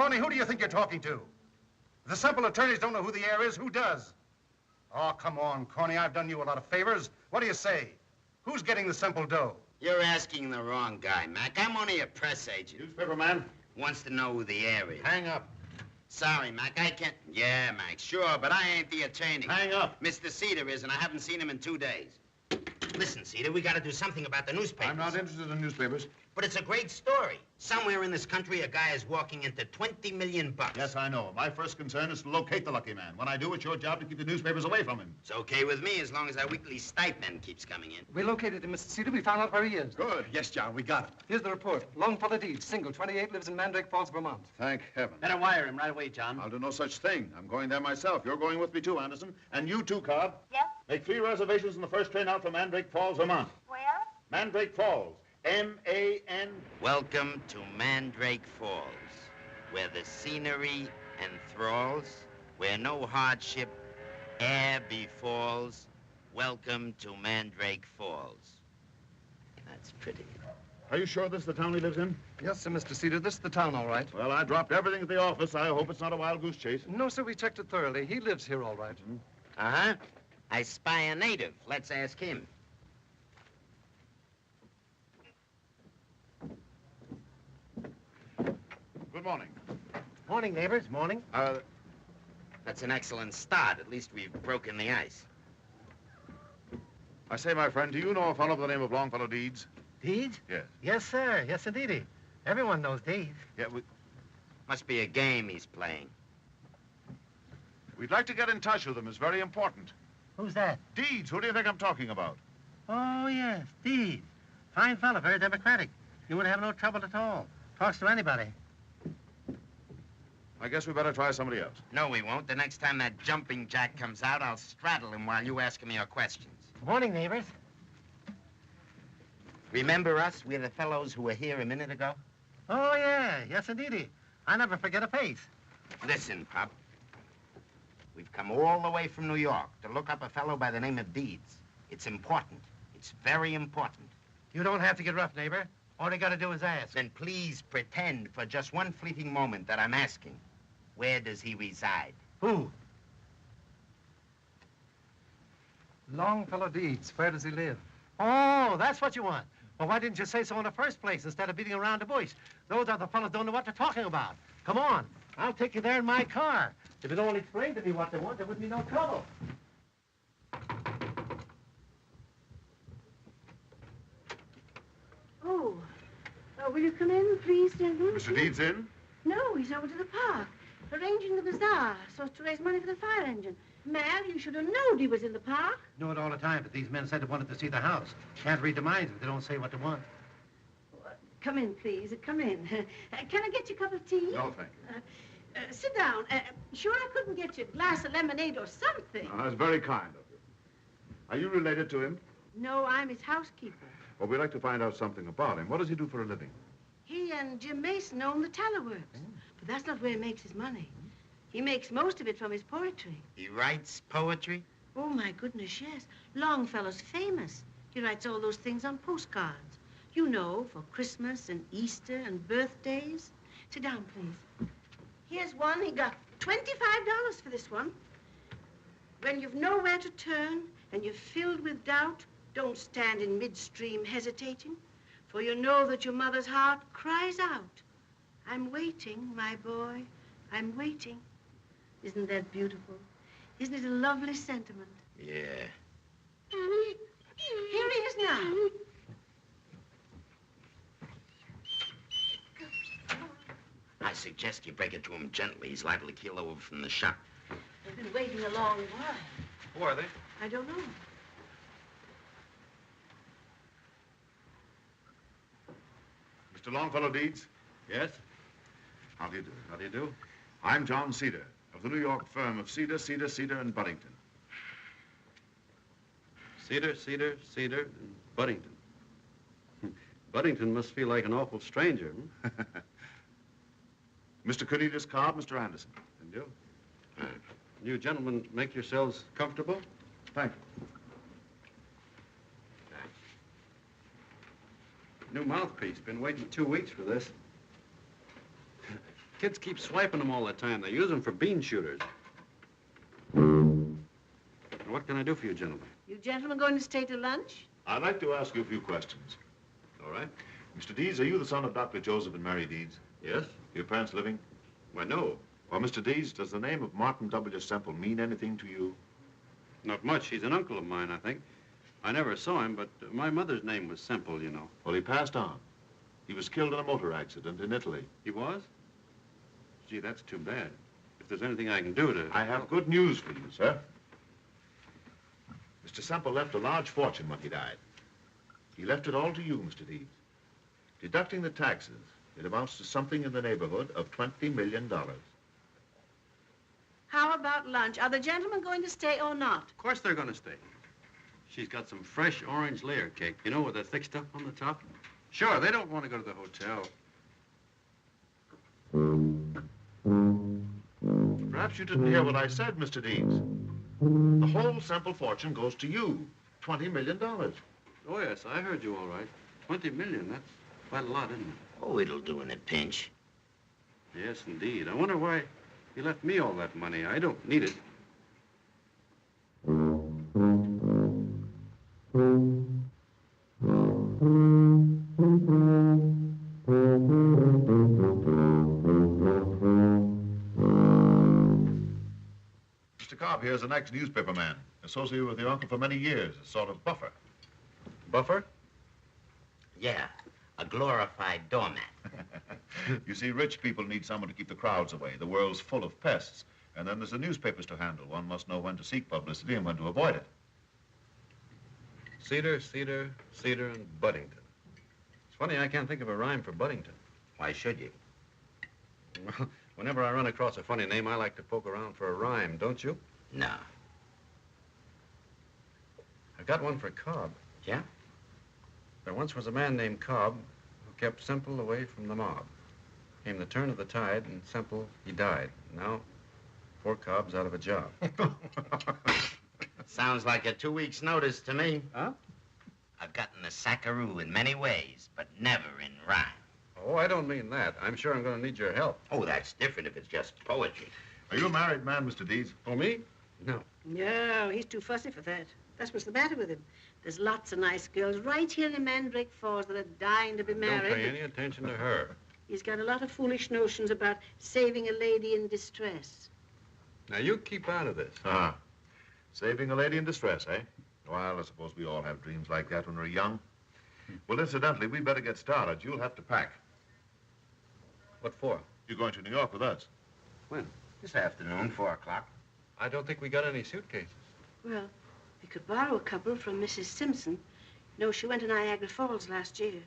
Corny, who do you think you're talking to? If the simple attorneys don't know who the heir is, who does? Oh, come on, Corny. I've done you a lot of favors. What do you say? Who's getting the simple dough? You're asking the wrong guy, Mac. I'm only a press agent. Newspaper man? Wants to know who the heir is. Hang up. Sorry, Mac, I can't... Yeah, Mac, sure, but I ain't the attorney. Hang up. Mr. Cedar is, and I haven't seen him in 2 days. Listen, Cedar, we gotta do something about the newspapers. I'm not interested in newspapers. But it's a great story. Somewhere in this country, a guy is walking into 20 million bucks. Yes, I know. My first concern is to locate the lucky man. When I do, it's your job to keep the newspapers away from him. It's okay with me as long as our weekly stipend keeps coming in. We located him, Mr. Cedar. We found out where he is. Good. Yes, John, we got him. Here's the report. Longfellow Deeds, single, 28, lives in Mandrake Falls, Vermont. Thank heaven. Better wire him right away, John. I'll do no such thing. I'm going there myself. You're going with me too, Anderson. And you too, Cobb. Yes? Make 3 reservations in the first train out from Mandrake Falls, Vermont. Where? Mandrake Falls. M-A-N... Welcome to Mandrake Falls, where the scenery enthralls, where no hardship e'er befalls. Welcome to Mandrake Falls. That's pretty. Are you sure this is the town he lives in? Yes, sir, Mr. Cedar. This is the town, all right. Well, I dropped everything at the office. I hope it's not a wild goose chase. No, sir, we checked it thoroughly. He lives here, all right. Uh-huh. I spy a native. Let's ask him. Good morning. Morning, neighbors, morning. That's an excellent start. At least we've broken the ice. I say, my friend, do you know a fellow by the name of Longfellow Deeds? Deeds? Yes. Yes, sir. Yes, indeedy. Everyone knows Deeds. Yeah, Must be a game he's playing. we'd like to get in touch with him. It's very important. Who's that? Deeds, who do you think I'm talking about? Oh, yes, Deeds. Fine fellow, very democratic. You wouldn't have no trouble at all. Talks to anybody. I guess we better try somebody else. No, we won't. The next time that jumping jack comes out, I'll straddle him while you ask him your questions. Morning, neighbors. Remember us? We're the fellows who were here a minute ago. Oh, yeah. Yes, indeedy. I never forget a face. Listen, Pop. We've come all the way from New York to look up a fellow by the name of Deeds. It's important. It's very important. You don't have to get rough, neighbor. All you got to do is ask. Then please pretend for just one fleeting moment that I'm asking. Where does he reside? Who? Longfellow Deeds. Where does he live? Oh, that's what you want. Well, why didn't you say so in the first place instead of beating around the bush? Those other fellows don't know what they're talking about. Come on. I'll take you there in my car. If you'd only explain to me what they want, there wouldn't be no trouble. Oh. Will you come in, please, gentlemen? Mr. Deeds in? No, he's over to the park, arranging the bazaar so as to raise money for the fire engine. Mal, you should have known he was in the park. Knew it all the time, but these men said they wanted to see the house. Can't read the minds if they don't say what they want. Come in, please. Come in. Can I get you a cup of tea? No, thank you. Sit down. Sure I couldn't get you a glass of lemonade or something. That's very kind of you. Are you related to him? No, I'm his housekeeper. Well, we'd like to find out something about him. What does he do for a living? He and Jim Mason own the Tallow Works. But that's not where he makes his money. He makes most of it from his poetry. He writes poetry? Oh, my goodness, yes. Longfellow's famous. He writes all those things on postcards. You know, for Christmas and Easter and birthdays. Sit down, please. Here's one. He got $25 for this one. When you've nowhere to turn and you're filled with doubt, don't stand in midstream hesitating, for you know that your mother's heart cries out, I'm waiting, my boy, I'm waiting. Isn't that beautiful? Isn't it a lovely sentiment? Yeah. Here he is now. I suggest you break it to him gently. He's liable to keel over from the shock. They've been waiting a long while. Who are they? I don't know. Mr. Longfellow Deeds? Yes? How do you do? How do you do? I'm John Cedar, of the New York firm of Cedar, and Buddington. Cedar, and Buddington. Buddington must feel like an awful stranger, hmm? Mr. Cornelius Cobb, Mr. Anderson. And you? You gentlemen make yourselves comfortable? Thank you. New mouthpiece. Been waiting 2 weeks for this. Kids keep swiping them all the time. They use them for bean shooters. What can I do for you, gentlemen? You gentlemen going to stay to lunch? I'd like to ask you a few questions. All right. Mr. Deeds, are you the son of Dr. Joseph and Mary Deeds? Yes? Your parents living? Why, no. Well, Mr. Deeds, does the name of Martin W. Semple mean anything to you? Not much. He's an uncle of mine, I think. I never saw him, but my mother's name was Semple, you know. Well, he passed on. He was killed in a motor accident in Italy. He was? Gee, that's too bad. If there's anything I can do to... I have good news for you, sir. Mr. Semple left a large fortune when he died. He left it all to you, Mr. Deeds. Deducting the taxes, it amounts to something in the neighborhood of $20 million. How about lunch? Are the gentlemen going to stay or not? Of course they're going to stay. She's got some fresh orange layer cake, you know, with the thick stuff on the top. Sure, they don't want to go to the hotel. Perhaps you didn't hear what I said, Mr. Deeds. The whole Semple fortune goes to you. $20 million. Oh, yes, I heard you all right. 20 million, that's quite a lot, isn't it? Oh, it'll do in a pinch. Yes, indeed. I wonder why he left me all that money. I don't need it. Mr. Cobb here's an ex-newspaper man, associated with your uncle for many years, a sort of buffer. Buffer? Yeah, a glorified doormat. You see, rich people need someone to keep the crowds away. The world's full of pests. And then there's the newspapers to handle. One must know when to seek publicity and when to avoid it. Cedar, cedar, cedar, and Buddington. It's funny, I can't think of a rhyme for Buddington. Why should you? Well, whenever I run across a funny name, I like to poke around for a rhyme, don't you? No. I've got one for Cobb. Yeah? There once was a man named Cobb who kept Semple away from the mob. Came the turn of the tide, and Semple, he died. Now, poor Cobb's out of a job. Sounds like a 2 weeks' notice to me. Huh? I've gotten the sackaroo in many ways, but never in rhyme. Oh, I don't mean that. I'm sure I'm going to need your help. Oh, that's different if it's just poetry. Are you a married man, Mr. Deeds? Oh, me? No. No, he's too fussy for that. That's what's the matter with him. There's lots of nice girls right here in Mandrake Falls that are dying to be married. Don't pay any attention to her. He's got a lot of foolish notions about saving a lady in distress. Now, you keep out of this. Ah, saving a lady in distress, eh? Well, I suppose we all have dreams like that when we're young. Well, incidentally, we'd better get started. You'll have to pack. What for? You're going to New York with us. When? This afternoon, 4 o'clock. I don't think we got any suitcases. Well, we could borrow a couple from Mrs. Simpson. No, she went to Niagara Falls last year.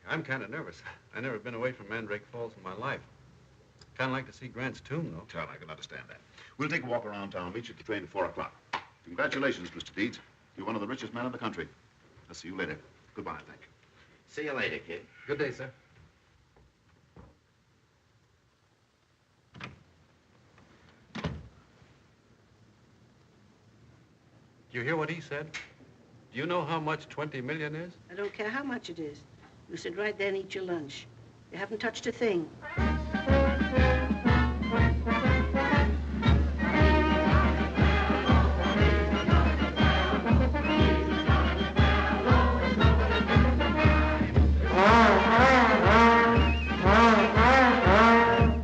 I'm kind of nervous. I've never been away from Mandrake Falls in my life. Kind of like to see Grant's tomb, though. Well, I can understand that. We'll take a walk around town, meet you at the train at 4 o'clock. Congratulations, Mr. Deeds. You're one of the richest men in the country. I'll see you later. Goodbye, thank you. See you later, kid. Good day, sir. Do you hear what he said? Do you know how much 20 million is? I don't care how much it is. You sit right there and eat your lunch. You haven't touched a thing.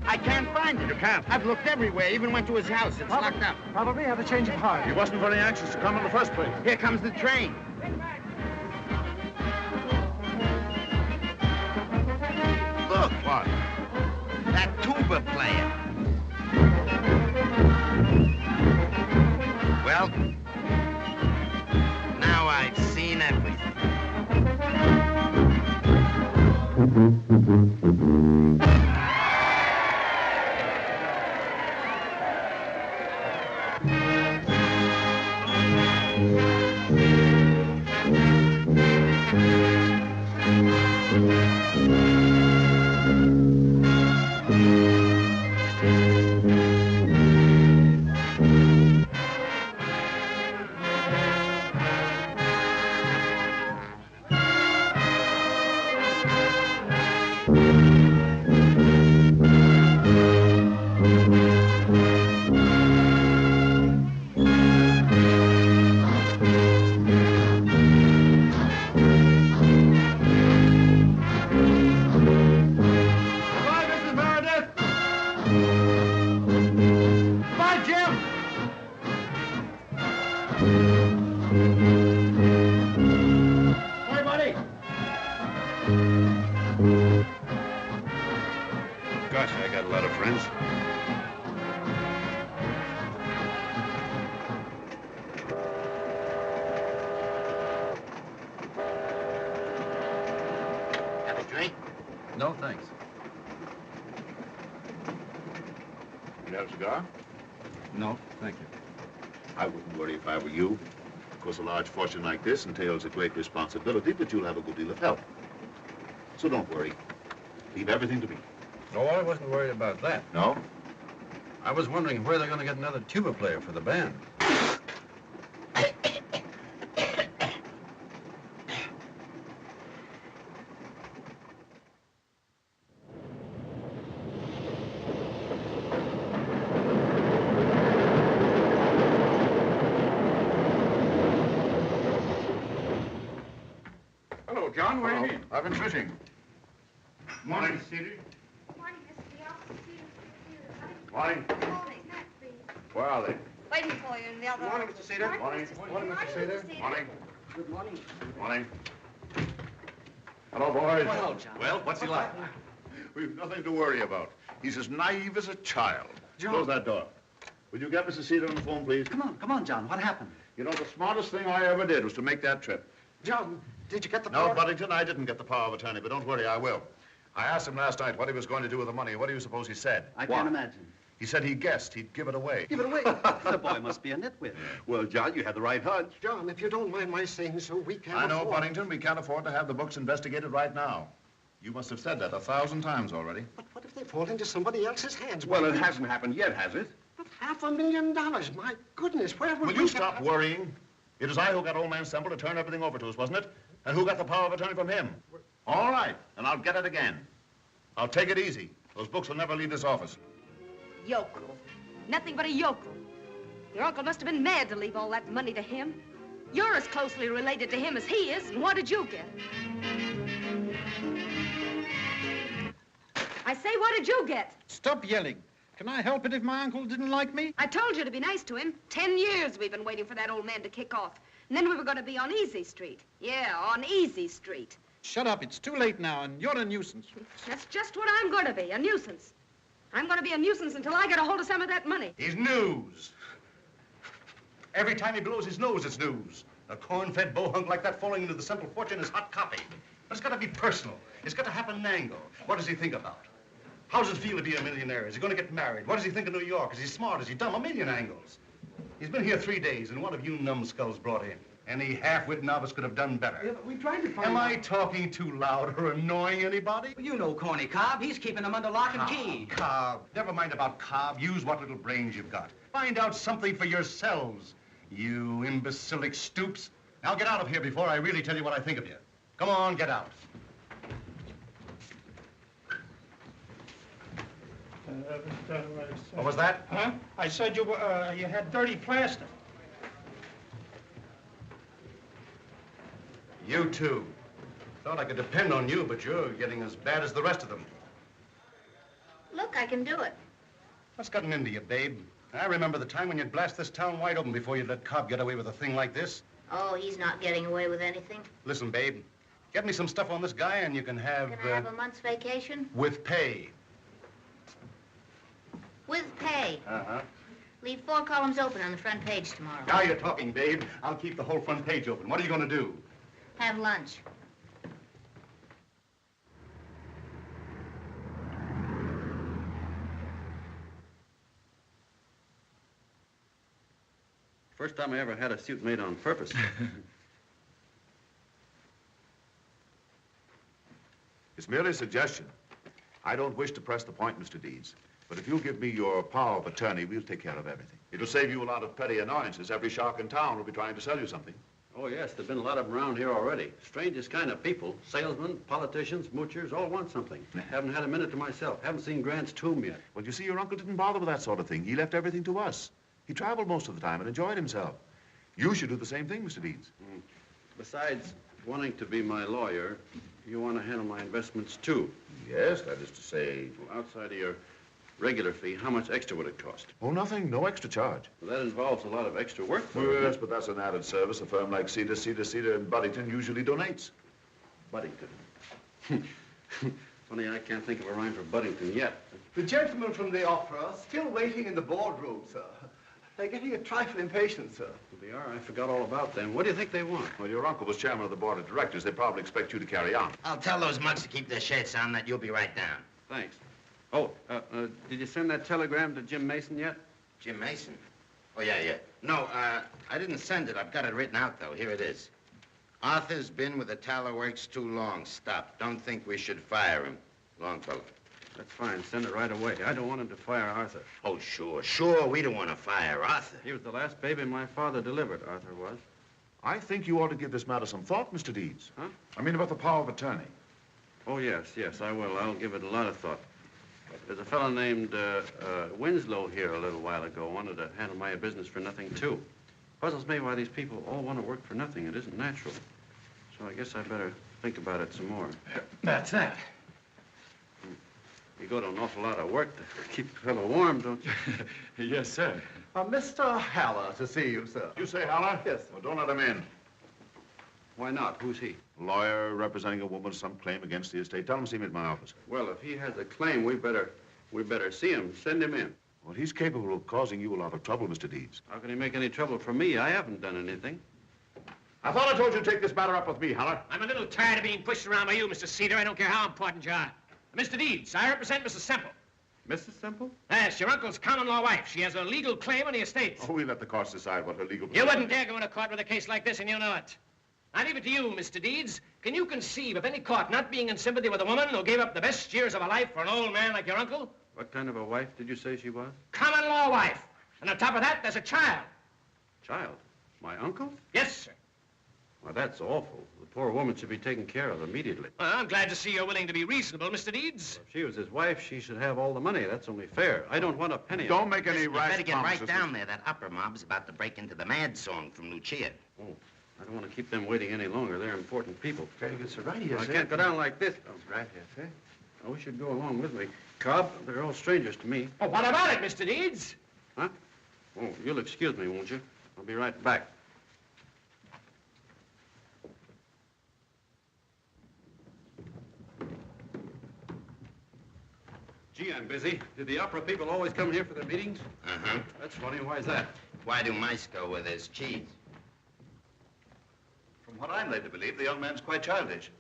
I can't find it. You can't? I've looked everywhere, even went to his house. It's locked up. Probably had a change of heart. He wasn't very anxious to come in the first place. Here comes the train. Look. What? That tuba player. Well, now I've seen everything. Gosh, I got a lot of friends. Have a drink? No, thanks. You have a cigar? No, thank you. I wouldn't worry if I were you. Of course, a large fortune like this entails a great responsibility, but you'll have a good deal of help. So don't worry. Leave everything to me. No, I wasn't worried about that. No? I was wondering where they're going to get another tuba player for the band. Hello, John. Where have you been? I've been fishing. Morning, Cedar. Morning, Mr. Cedar. Morning. Morning, Matt, please. Where are they? Waiting for you in the other Morning, office. Mr. Cedar. Morning. Morning, Mr. Cedar. Morning. Good morning. Morning. Hello, boys. Hello, John. Well, what's he like? We've nothing to worry about. He's as naive as a child. John. Close that door. Will you get Mr. Cedar on the phone, please? Come on, John. What happened? You know, the smartest thing I ever did was to make that trip. John, did you get the No, power? Buddington, I didn't get the power of attorney, but don't worry, I will. I asked him last night what he was going to do with the money. What do you suppose he said? I can't imagine. He said he guessed he'd give it away. Give it away. The boy must be a nitwit. Well, John, you had the right hunch. John, if you don't mind my saying so, we can't I know, afford- Buddington, we can't afford to have the books investigated right now. You must have said that 1,000 times already. But what if they fall into somebody else's hands? Well, it hasn't happened yet, has it? But $500,000, my goodness, where would Will you stop worrying? It was I who got old man Semple to turn everything over to us, wasn't it? And who got the power of attorney from him? All right, and I'll get it again. I'll take it easy. Those books will never leave this office. Yokel. Nothing but a yokel. Your uncle must have been mad to leave all that money to him. You're as closely related to him as he is, and what did you get? I say, what did you get? Stop yelling. Can I help it if my uncle didn't like me? I told you to be nice to him. 10 years we've been waiting for that old man to kick off. And then we were going to be on Easy Street. Yeah, on Easy Street. Shut up. It's too late now, and you're a nuisance. That's just what I'm going to be, a nuisance. I'm going to be a nuisance until I get a hold of some of that money. He's news. Every time he blows his nose, it's news. A corn-fed bohunk like that falling into the Central Fortune is hot copy. But it's got to be personal. It's got to happen in an angle. What does he think about? How does it feel to be a millionaire? Is he going to get married? What does he think of New York? Is he smart? Is he dumb? A million angles. He's been here 3 days, and what have you numbskulls brought in? Any half-wit novice could have done better. Yeah, but we tried to find Am out. I talking too loud or annoying anybody? You know Corny Cobb. He's keeping them under lock and key. Cobb. Never mind about Cobb. Use what little brains you've got. Find out something for yourselves, you imbecilic stoops. Now get out of here before I really tell you what I think of you. Come on, get out. What was that? Huh? I said you had dirty plaster. You too. Thought I could depend on you, but you're getting as bad as the rest of them. Look, I can do it. What's gotten into you, babe? I remember the time when you'd blast this town wide open before you'd let Cobb get away with a thing like this. Oh, he's not getting away with anything. Listen, babe, get me some stuff on this guy and you can have... Can I have a month's vacation? with pay. With pay. Uh-huh. Leave 4 columns open on the front page tomorrow. Now you're talking, babe. I'll keep the whole front page open. What are you going to do? Have lunch. First time I ever had a suit made on purpose. It's merely a suggestion. I don't wish to press the point, Mr. Deeds. But if you'll give me your power of attorney, we'll take care of everything. It'll save you a lot of petty annoyances. Every shark in town will be trying to sell you something. Oh, yes, there've been a lot of them around here already. Strangest kind of people. Salesmen, politicians, moochers, all want something. Haven't had a minute to myself. Haven't seen Grant's tomb yet. Well, you see, your uncle didn't bother with that sort of thing. He left everything to us. He traveled most of the time and enjoyed himself. You should do the same thing, Mr. Deeds. Besides wanting to be my lawyer, you want to handle my investments, too. Yes, that is to say... Well, outside of your regular fee, how much extra would it cost? Oh, nothing. No extra charge. Well, that involves a lot of extra work for you. Yes, but that's an added service. A firm like Cedar and Buddington usually donates. Buddington. Funny, I can't think of a rhyme for Buddington yet. The gentlemen from the opera still waiting in the boardroom, sir. They're getting a trifle impatient, sir. They are. I forgot all about them. What do you think they want? Well, your uncle was chairman of the board of directors. They probably expect you to carry on. I'll tell those mugs to keep their shirts on, that you'll be right down. Thanks. Oh, did you send that telegram to Jim Mason yet? Jim Mason? Oh, yeah. No, I didn't send it. I've got it written out, though. Here it is. Arthur's been with the Tallow Works too long. Stop. Don't think we should fire him. Longfellow. That's fine. Send it right away. I don't want him to fire Arthur. Oh, sure. We don't want to fire Arthur. He was the last baby my father delivered, Arthur was. I think you ought to give this matter some thought, Mr. Deeds. Huh? I mean about the power of attorney. Oh, yes, I will. I'll give it a lot of thought. There's a fellow named Winslow here a little while ago wanted to handle my business for nothing, too. Puzzles me why these people all want to work for nothing. It isn't natural. So I guess I better think about it some more. That's that. You go to an awful lot of work to keep a fellow warm, don't you? Yes, sir. Mr. Haller to see you, sir. You say Haller? Yes. Well, don't let him in. Why not? Who's he? Lawyer representing a woman, some claim against the estate. Tell him to see me at my office. Well, if he has a claim, we better see him. Send him in. Well, he's capable of causing you a lot of trouble, Mr. Deeds. How can he make any trouble for me? I haven't done anything. I thought I told you to take this matter up with me, Haller. I'm a little tired of being pushed around by you, Mr. Cedar. I don't care how important you are. Mr. Deeds, I represent Mrs. Semple. Mrs. Semple? Yes, your uncle's common-law wife. She has a legal claim on the estate. Oh, we let the courts decide what her legal... You wouldn't dare go into court with a case like this, and you know it. I leave it to you, Mr. Deeds. Can you conceive of any court not being in sympathy with a woman who gave up the best years of her life for an old man like your uncle? What kind of a wife did you say she was? Common-law wife. And on top of that, there's a child. Child? My uncle? Yes, sir. Well, that's awful. The poor woman should be taken care of immediately. Well, I'm glad to see you're willing to be reasonable, Mr. Deeds. Well, if she was his wife, she should have all the money. That's only fair. I don't want a penny. Don't make any Listen, rash you better get promises. right down there. That opera mob's about to break into the Mad Song from Lucia. Oh, I don't want to keep them waiting any longer. They're important people. Very good, sir. Right here, I sir. can't go down like this. Right here, sir. I wish you'd go along with me. Cobb, they're all strangers to me. Oh, what about it, Mr. Deeds? Huh? Oh, you'll excuse me, won't you? I'll be right back. Gee, I'm busy. Did the opera people always come here for their meetings? Uh-huh. That's funny. Why is that? Why do mice go where there's cheese? From what I'm led to believe, the young man's quite childish.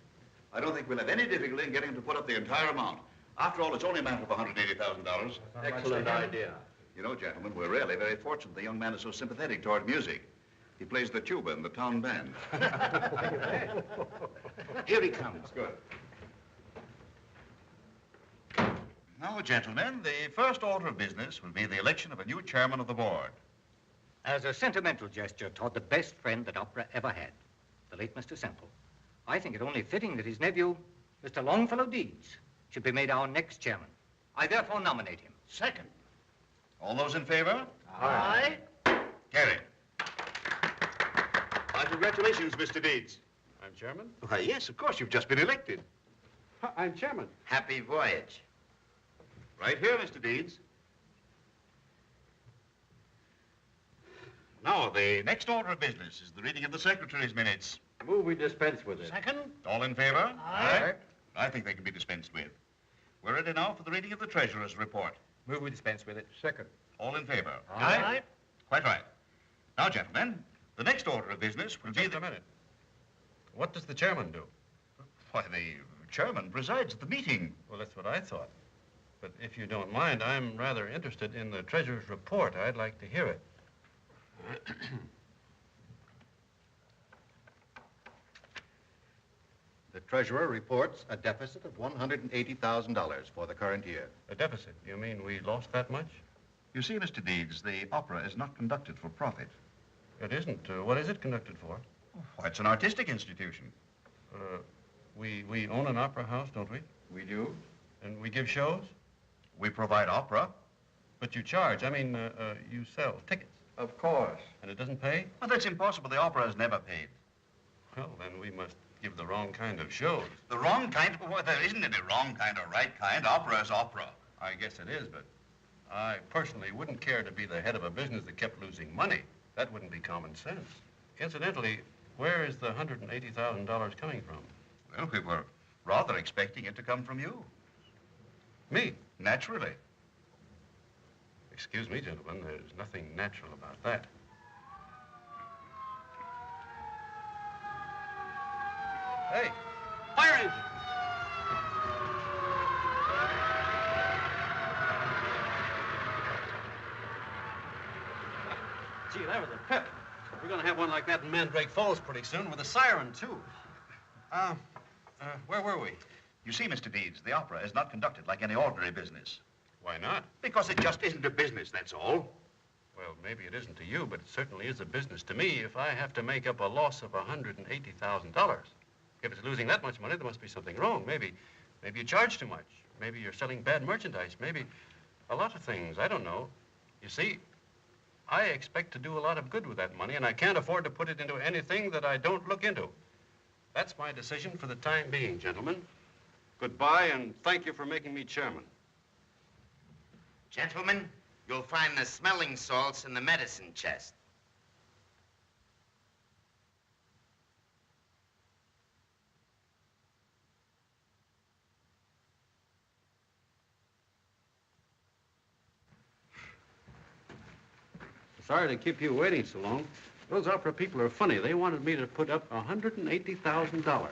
I don't think we'll have any difficulty in getting him to put up the entire amount. After all, it's only a matter of $180,000. Excellent idea. You know, gentlemen, we're really very fortunate the young man is so sympathetic toward music. He plays the tuba in the town band. Here he comes. Good. Now, gentlemen, the first order of business will be the election of a new chairman of the board. As a sentimental gesture toward the best friend that opera ever had, the late Mr. Semple, I think it only fitting that his nephew, Mr. Longfellow Deeds, should be made our next chairman. I therefore nominate him. Second. All those in favor? Aye. Carried. Congratulations, Mr. Deeds. I'm chairman? Why, yes, of course. You've just been elected. I'm chairman. Happy voyage. Right here, Mr. Deeds. Now, the next order of business is the reading of the secretary's minutes. Move we dispense with it. Second. All in favor? Aye. I think they can be dispensed with. We're ready now for the reading of the treasurer's report. Move we dispense with it. Second. All in favor? Aye. Quite right. Now, gentlemen, the next order of business will be Just a minute. What does the chairman do? Why, the chairman presides at the meeting. Well, that's what I thought. But if you don't mind, I'm rather interested in the treasurer's report. I'd like to hear it. The treasurer reports a deficit of $180,000 for the current year. A deficit? You mean we lost that much? You see, Mr. Deeds, the opera is not conducted for profit. It isn't. What is it conducted for? Why, it's an artistic institution. We own an opera house, don't we? We do. And we give shows? We provide opera. But you charge. I mean, you sell tickets. Of course. And it doesn't pay? Well, that's impossible. The opera has never paid. Well, then we must give the wrong kind of shows. The wrong kind? Well, there isn't any wrong kind or right kind. Opera is opera. I guess it is, but I personally wouldn't care to be the head of a business that kept losing money. That wouldn't be common sense. Incidentally, where is the $180,000 coming from? Well, we were rather expecting it to come from you. Me? Naturally. Excuse me, gentlemen. There's nothing natural about that. Hey, fire engine! Gee, that was a pip. We're going to have one like that in Mandrake Falls pretty soon with a siren, too. Where were we? You see, Mr. Deeds, the opera is not conducted like any ordinary business. Why not? Because it just isn't a business, that's all. Well, maybe it isn't to you, but it certainly is a business to me if I have to make up a loss of $180,000. If it's losing that much money, there must be something wrong. Maybe you charge too much. Maybe you're selling bad merchandise. Maybe a lot of things. I don't know. You see, I expect to do a lot of good with that money, and I can't afford to put it into anything that I don't look into. That's my decision for the time being, gentlemen. Goodbye, and thank you for making me chairman. Gentlemen, you'll find the smelling salts in the medicine chest. Sorry to keep you waiting so long. Those opera people are funny. They wanted me to put up $180,000.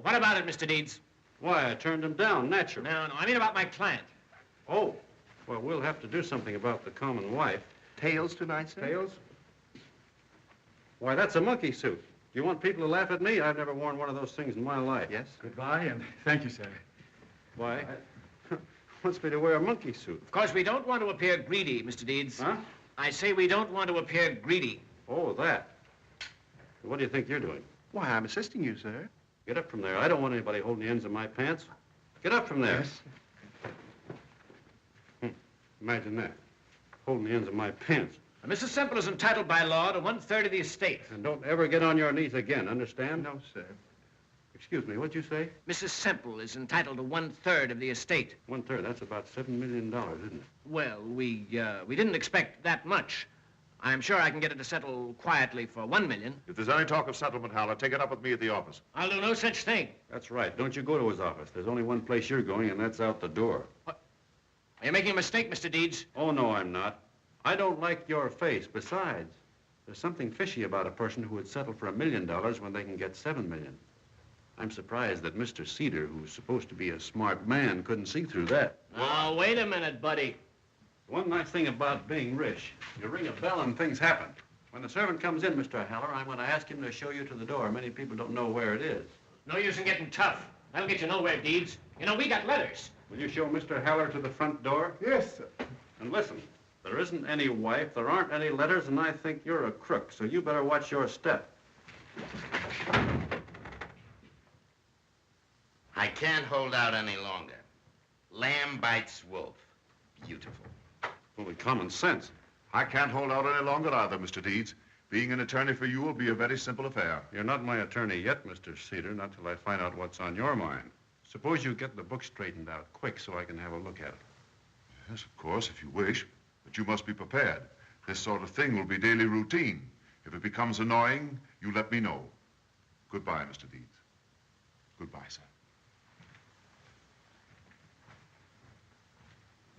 What about it, Mr. Deeds? Why, I turned them down, naturally. No, I mean about my client. Oh, well, we'll have to do something about the common wife. Tails tonight, sir? Tails? Why, that's a monkey suit. Do you want people to laugh at me? I've never worn one of those things in my life. Yes. Goodbye, and thank you, sir. Why? Wants me to wear a monkey suit. Of course, we don't want to appear greedy, Mr. Deeds. Huh? I say we don't want to appear greedy. Oh, that. What do you think you're doing? Why, I'm assisting you, sir. Get up from there. I don't want anybody holding the ends of my pants. Get up from there. Yes. Imagine that. Holding the ends of my pants. Mrs. Semple is entitled by law to 1/3 of the estate. And don't ever get on your knees again, understand? No, sir. Excuse me, what'd you say? Mrs. Semple is entitled to 1/3 of the estate. 1/3, that's about $7 million, isn't it? Well, we didn't expect that much. I'm sure I can get it to settle quietly for $1 million. If there's any talk of settlement, Haller, take it up with me at the office. I'll do no such thing. That's right. Don't you go to his office. There's only one place you're going, and that's out the door. What? Are you making a mistake, Mr. Deeds? Oh, no, I'm not. I don't like your face. Besides, there's something fishy about a person who would settle for $1 million when they can get $7 million. I'm surprised that Mr. Cedar, who's supposed to be a smart man, couldn't see through that. Oh, wait a minute, buddy. One nice thing about being rich, you ring a bell and things happen. When the servant comes in, Mr. Haller, I'm going to ask him to show you to the door. Many people don't know where it is. No use in getting tough. That'll get you nowhere, Deeds. You know, we got letters. Will you show Mr. Haller to the front door? Yes, sir. And listen, there isn't any wife, there aren't any letters, and I think you're a crook, so you better watch your step. I can't hold out any longer. Lamb bites wolf. Beautiful. Only common sense. I can't hold out any longer either, Mr. Deeds. Being an attorney for you will be a very simple affair. You're not my attorney yet, Mr. Cedar, not till I find out what's on your mind. Suppose you get the book straightened out quick so I can have a look at it. Yes, of course, if you wish. But you must be prepared. This sort of thing will be daily routine. If it becomes annoying, you let me know. Goodbye, Mr. Deeds. Goodbye, sir.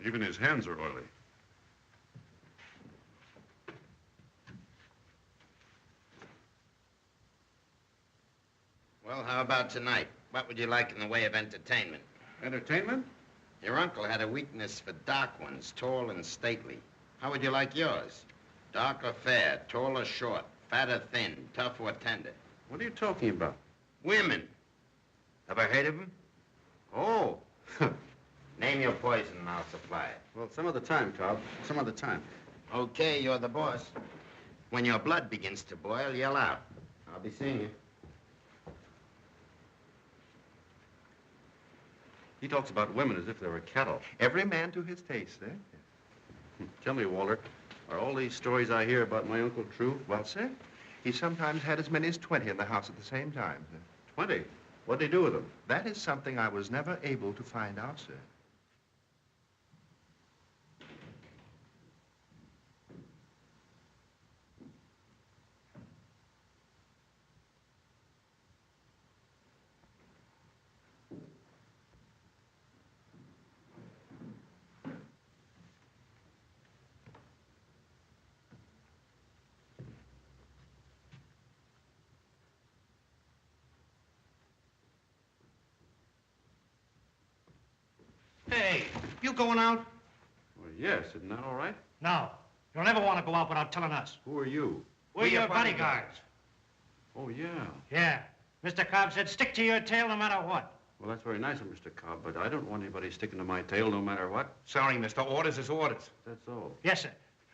Even his hands are oily. Well, how about tonight? What would you like in the way of entertainment? Entertainment? Your uncle had a weakness for dark ones, tall and stately. How would you like yours? Dark or fair, tall or short, fat or thin, tough or tender? What are you talking about? Women. Ever heard of them? Oh. Name your poison and I'll supply it. Well, some other time, Cobb. Some other time. Okay, you're the boss. When your blood begins to boil, yell out. I'll be seeing you. He talks about women as if they were cattle. Every man to his taste, sir. Tell me, Walter, are all these stories I hear about my uncle true? Well, sir, he sometimes had as many as 20 in the house at the same time, sir. 20? What'd they do with them? That is something I was never able to find out, sir. You going out? Well, yes. Isn't that all right? No. You'll never want to go out without telling us. Who are you? We're your bodyguards. Oh, yeah. Yeah. Mr. Cobb said stick to your tail no matter what. Well, that's very nice of Mr. Cobb, but I don't want anybody sticking to my tail no matter what. Sorry, mister. Orders is orders. That's all. Yes, sir.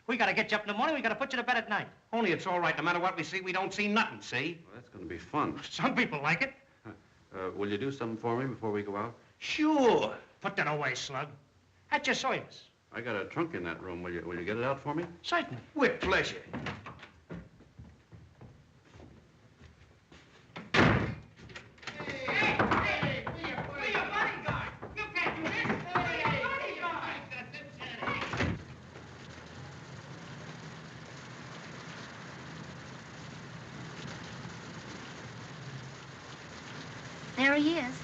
We got to get you up in the morning. We got to put you to bed at night. Only it's all right. No matter what we see, we don't see nothing, see? Well, that's going to be fun. Some people like it. Will you do something for me before we go out? Sure. Put that away, Slug. At your service. I got a trunk in that room. Will you get it out for me? Certainly. With pleasure. There he is.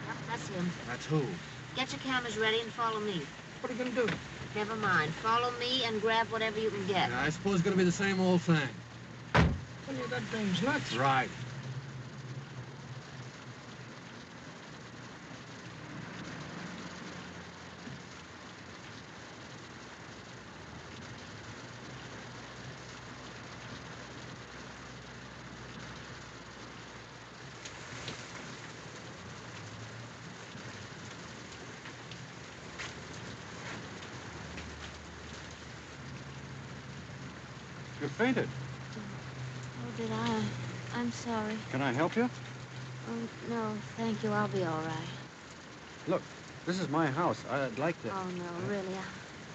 Yep, that's him. That's who? Get your cameras ready and follow me. What are you gonna do? Never mind. Follow me and grab whatever you can get. Yeah, I suppose it's gonna be the same old thing. Well, yeah, that dame's nuts. Right. You fainted. Oh, did I? I'm sorry. Can I help you? Oh, no, thank you. I'll be all right. Look, this is my house. I'd like to... Oh, no, really.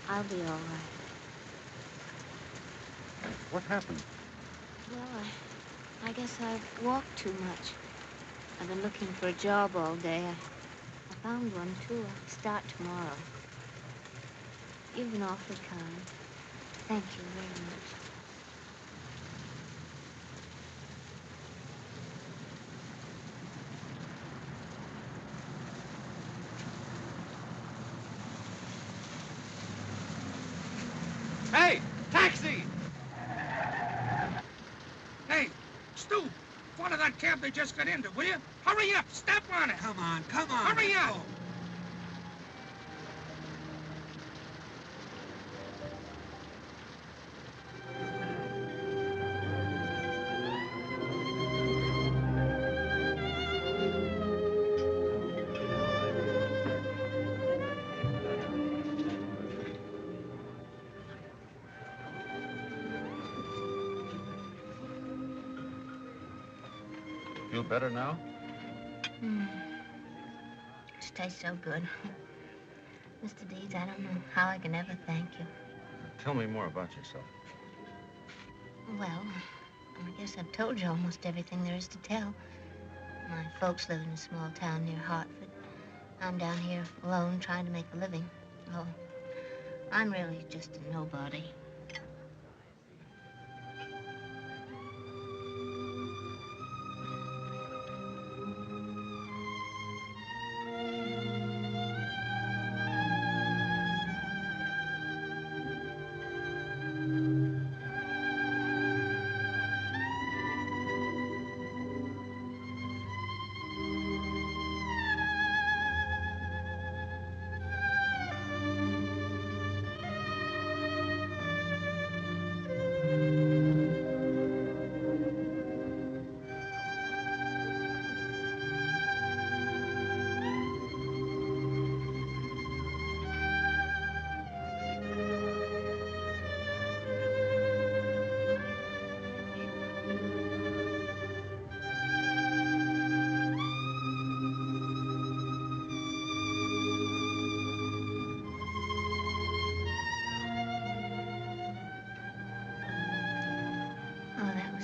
I'll be all right. What happened? Well, I guess I've walked too much. I've been looking for a job all day. I found one, too. I'll start tomorrow. You've been awfully kind. Thank you very much. Hey, taxi! Hey, Stu, follow that cab they just got into, will you? Hurry up, step on it. Come on, Hurry up. Feel better now? This tastes so good. Mr. Deeds, I don't know how I can ever thank you. Tell me more about yourself. Well, I guess I've told you almost everything there is to tell. My folks live in a small town near Hartford. I'm down here alone trying to make a living. Oh, I'm really just a nobody.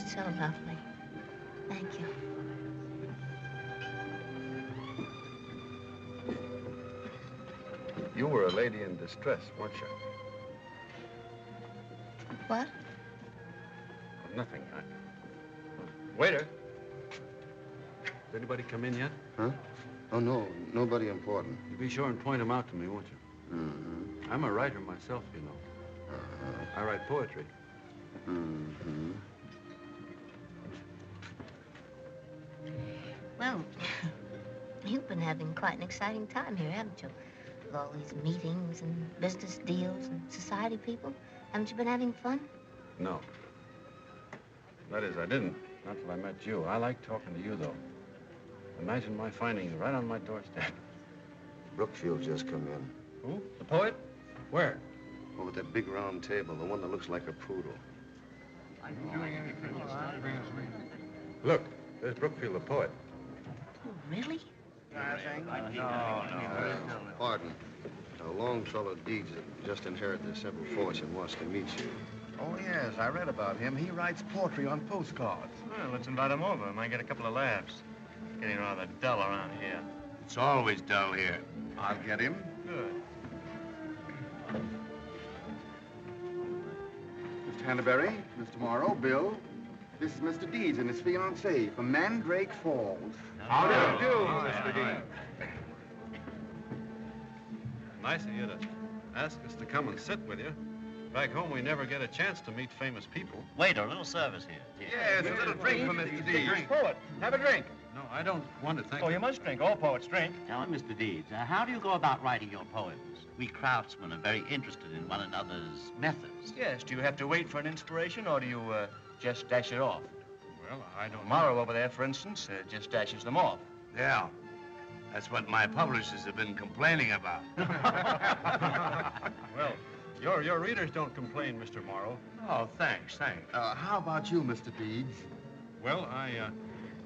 So lovely. Thank you. You were a lady in distress, weren't you? What? Nothing. Waiter. Did anybody come in yet? Huh? Oh, no. Nobody important. You be sure and point them out to me, won't you? Mm-hmm. I'm a writer myself, you know. I write poetry. Mm-hmm. Well, you've been having quite an exciting time here, haven't you? With all these meetings and business deals and society people. Haven't you been having fun? No. That is, I didn't. Not till I met you. I like talking to you, though. Imagine my finding you right on my doorstep. Brookfield just come in. Who? The poet? Where? Over at that big round table, the one that looks like a poodle. Look, there's Brookfield, the poet. Oh, really? Pardon. Longfellow Deeds just inherited a simple fortune, wants to meet you. Oh, yes, I read about him. He writes poetry on postcards. Well, let's invite him over. Might get a couple of laughs. It's getting rather dull around here. It's always dull here. I'll get him. Good. Mr. Hannaberry, Mr. Morrow, Bill. This is Mr. Deeds and his fiancée from Mandrake Falls. How do you do, Mr. Deeds? Nice of you to ask us to come and sit with you. Back home, we never get a chance to meet famous people. Wait, a little service here. Yes, a little drink for Mr. Deeds. Poet, have a drink. No, I don't want to thank Oh, you must drink. All poets drink. Tell him, Mr. Deeds, how do you go about writing your poems? We craftsmen are very interested in one another's methods. Yes, do you have to wait for an inspiration, or do you just dash it off? Well, I don't Morrow over there, for instance, just dashes them off. Yeah. That's what my publishers have been complaining about. Well, your readers don't complain, Mr. Morrow. Oh, thanks. How about you, Mr. Deeds? Well,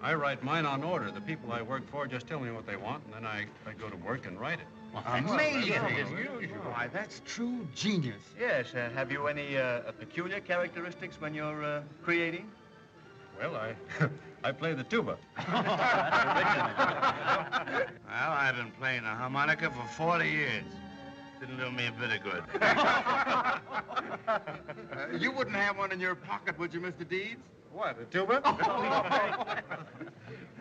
I write mine on order. The people I work for just tell me what they want, and then I go to work and write it. Well, amazing. As usual. Why, that's true genius. Yes, have you any peculiar characteristics when you're creating? Well, I play the tuba. Well, I've been playing the harmonica for 40 years. Didn't do me a bit of good. You wouldn't have one in your pocket, would you, Mr. Deeds? What, a tuba?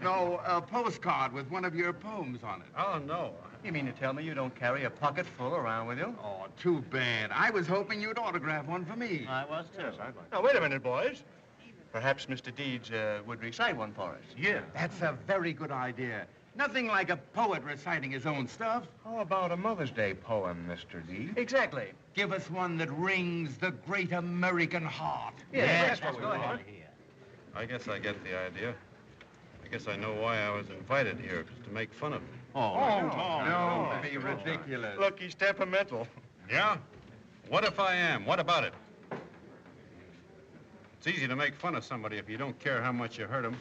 No, a postcard with one of your poems on it. Oh, no. You mean to tell me you don't carry a pocket full around with you? Oh, too bad. I was hoping you'd autograph one for me. I was, too. Yes, I'd like. Now, wait a minute, boys. Perhaps Mr. Deeds would recite one for us. Yeah. That's a very good idea. Nothing like a poet reciting his own stuff. How about a Mother's Day poem, Mr. Deeds? Exactly. Give us one that rings the great American heart. Yes, that's what we want. I guess I get the idea. I guess I know why I was invited here, just to make fun of him. Don't be ridiculous. Look, he's temperamental. Yeah? What if I am? What about it? It's easy to make fun of somebody if you don't care how much you hurt them.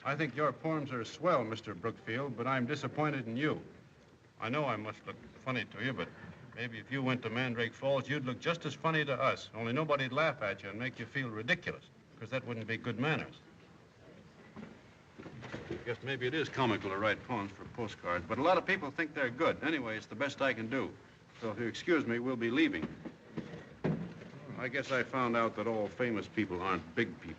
I think your poems are swell, Mr. Brookfield, but I'm disappointed in you. I know I must look funny to you, but maybe if you went to Mandrake Falls, you'd look just as funny to us, only nobody'd laugh at you and make you feel ridiculous, because that wouldn't be good manners. I guess maybe it is comical to write poems for postcards, but a lot of people think they're good. Anyway, it's the best I can do. So if you excuse me, we'll be leaving. I guess I found out that all famous people aren't big people.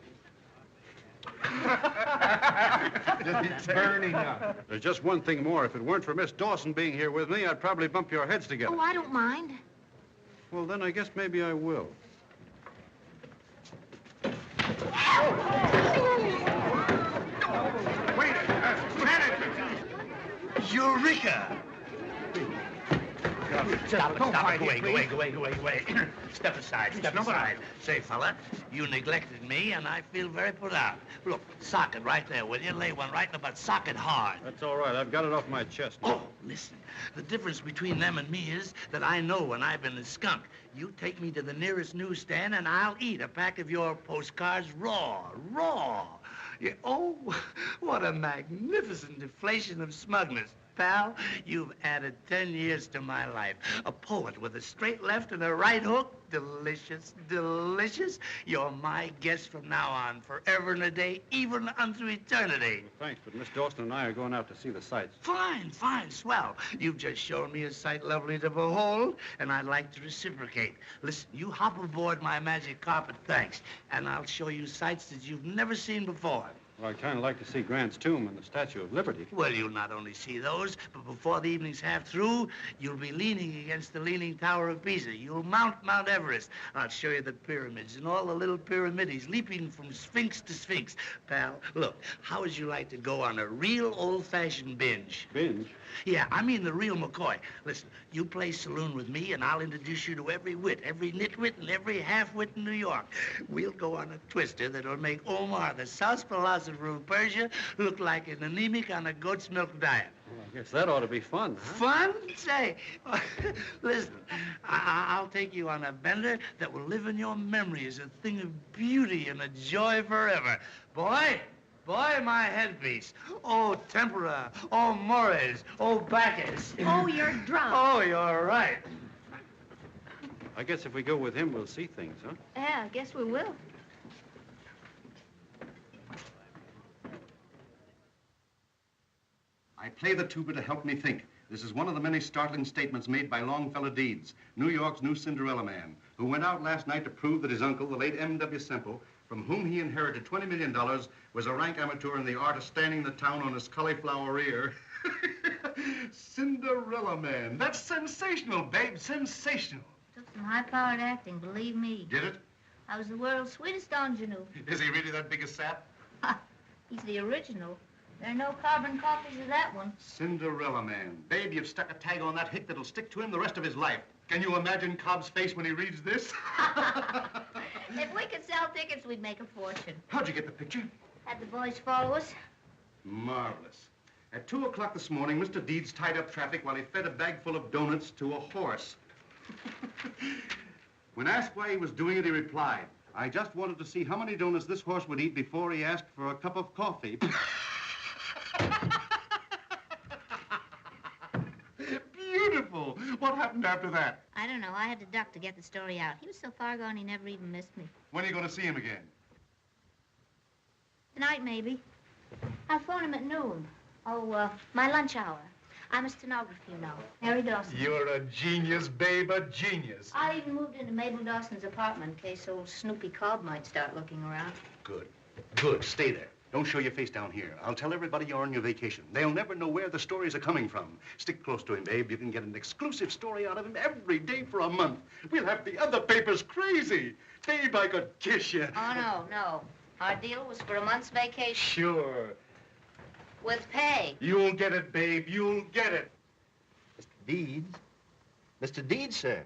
It's burning up. There's just one thing more. If it weren't for Miss Dawson being here with me, I'd probably bump your heads together. Oh, I don't mind. Well, then I guess maybe I will. Wait a minute. Eureka! Stop it. Go away. Step aside. Say, fella, you neglected me, and I feel very put out. Look, sock it right there, will you? Lay one right in the butt. Sock it hard. That's all right. I've got it off my chest. Oh, listen. The difference between them and me is that I know when I've been a skunk. You take me to the nearest newsstand, and I'll eat a pack of your postcards raw. Yeah, oh, what a magnificent deflation of smugness. Pal, you've added 10 years to my life. A poet with a straight left and a right hook. Delicious, delicious. You're my guest from now on, forever and a day, even unto eternity. Thanks, but Miss Dawson and I are going out to see the sights. Fine, swell. You've just shown me a sight lovely to behold, and I'd like to reciprocate. Listen, you hop aboard my magic carpet, thanks, and I'll show you sights that you've never seen before. Well, I'd kind of like to see Grant's tomb and the Statue of Liberty. Well, you'll not only see those, but before the evening's half through, you'll be leaning against the Leaning Tower of Pisa. You'll mount Mount Everest. I'll show you the pyramids and all the little pyramides leaping from sphinx to sphinx. Pal, look, how would you like to go on a real old-fashioned binge? Binge? Yeah, I mean the real McCoy. Listen, you play saloon with me, and I'll introduce you to every wit, every nitwit, and every half-wit in New York. We'll go on a twister that'll make Omar, the South philosopher of Persia, look like an anemic on a goat's milk diet. Well, I guess that ought to be fun, huh? Fun? Say, listen, I'll take you on a bender that will live in your memory as a thing of beauty and a joy forever. Boy, my headpiece. Oh, tempera. Oh, mores. Oh, Bacchus. Oh, you're drunk. Oh, you're right. I guess if we go with him, we'll see things, huh? Yeah, I guess we will. I play the tuba to help me think. This is one of the many startling statements made by Longfellow Deeds, New York's new Cinderella man, who went out last night to prove that his uncle, the late M.W. Semple, from whom he inherited $20 million, was a rank amateur in the art of standing the town on his cauliflower ear. Cinderella man. That's sensational, babe. Sensational. Took some high-powered acting, believe me. Did it? I was the world's sweetest ingenue. Is he really that big a sap? He's the original. There are no carbon copies of that one. Cinderella man. Babe, you've stuck a tag on that hick that'll stick to him the rest of his life. Can you imagine Cobb's face when he reads this? If we could sell tickets, we'd make a fortune. How'd you get the picture? Had the boys follow us. Marvelous. At 2 o'clock this morning, Mr. Deeds tied up traffic while he fed a bag full of donuts to a horse. When asked why he was doing it, he replied, "I just wanted to see how many donuts this horse would eat before he asked for a cup of coffee." Beautiful. What happened after that? I don't know. I had to duck to get the story out. He was so far gone, he never even missed me. When are you going to see him again? Tonight, maybe. I'll phone him at noon. Oh, my lunch hour. I'm a stenographer, you know. Harry Dawson. You're a genius, babe, a genius. I even moved into Mabel Dawson's apartment in case old Snoopy Cobb might start looking around. Good. Good. Stay there. Don't show your face down here. I'll tell everybody you're on your vacation. They'll never know where the stories are coming from. Stick close to him, babe. You can get an exclusive story out of him every day for a month. We'll have the other papers crazy. Babe, I could kiss you. Oh, no. Our deal was for a month's vacation. Sure. With pay. You'll get it, babe. You'll get it. Mr. Deeds? Mr. Deeds, sir.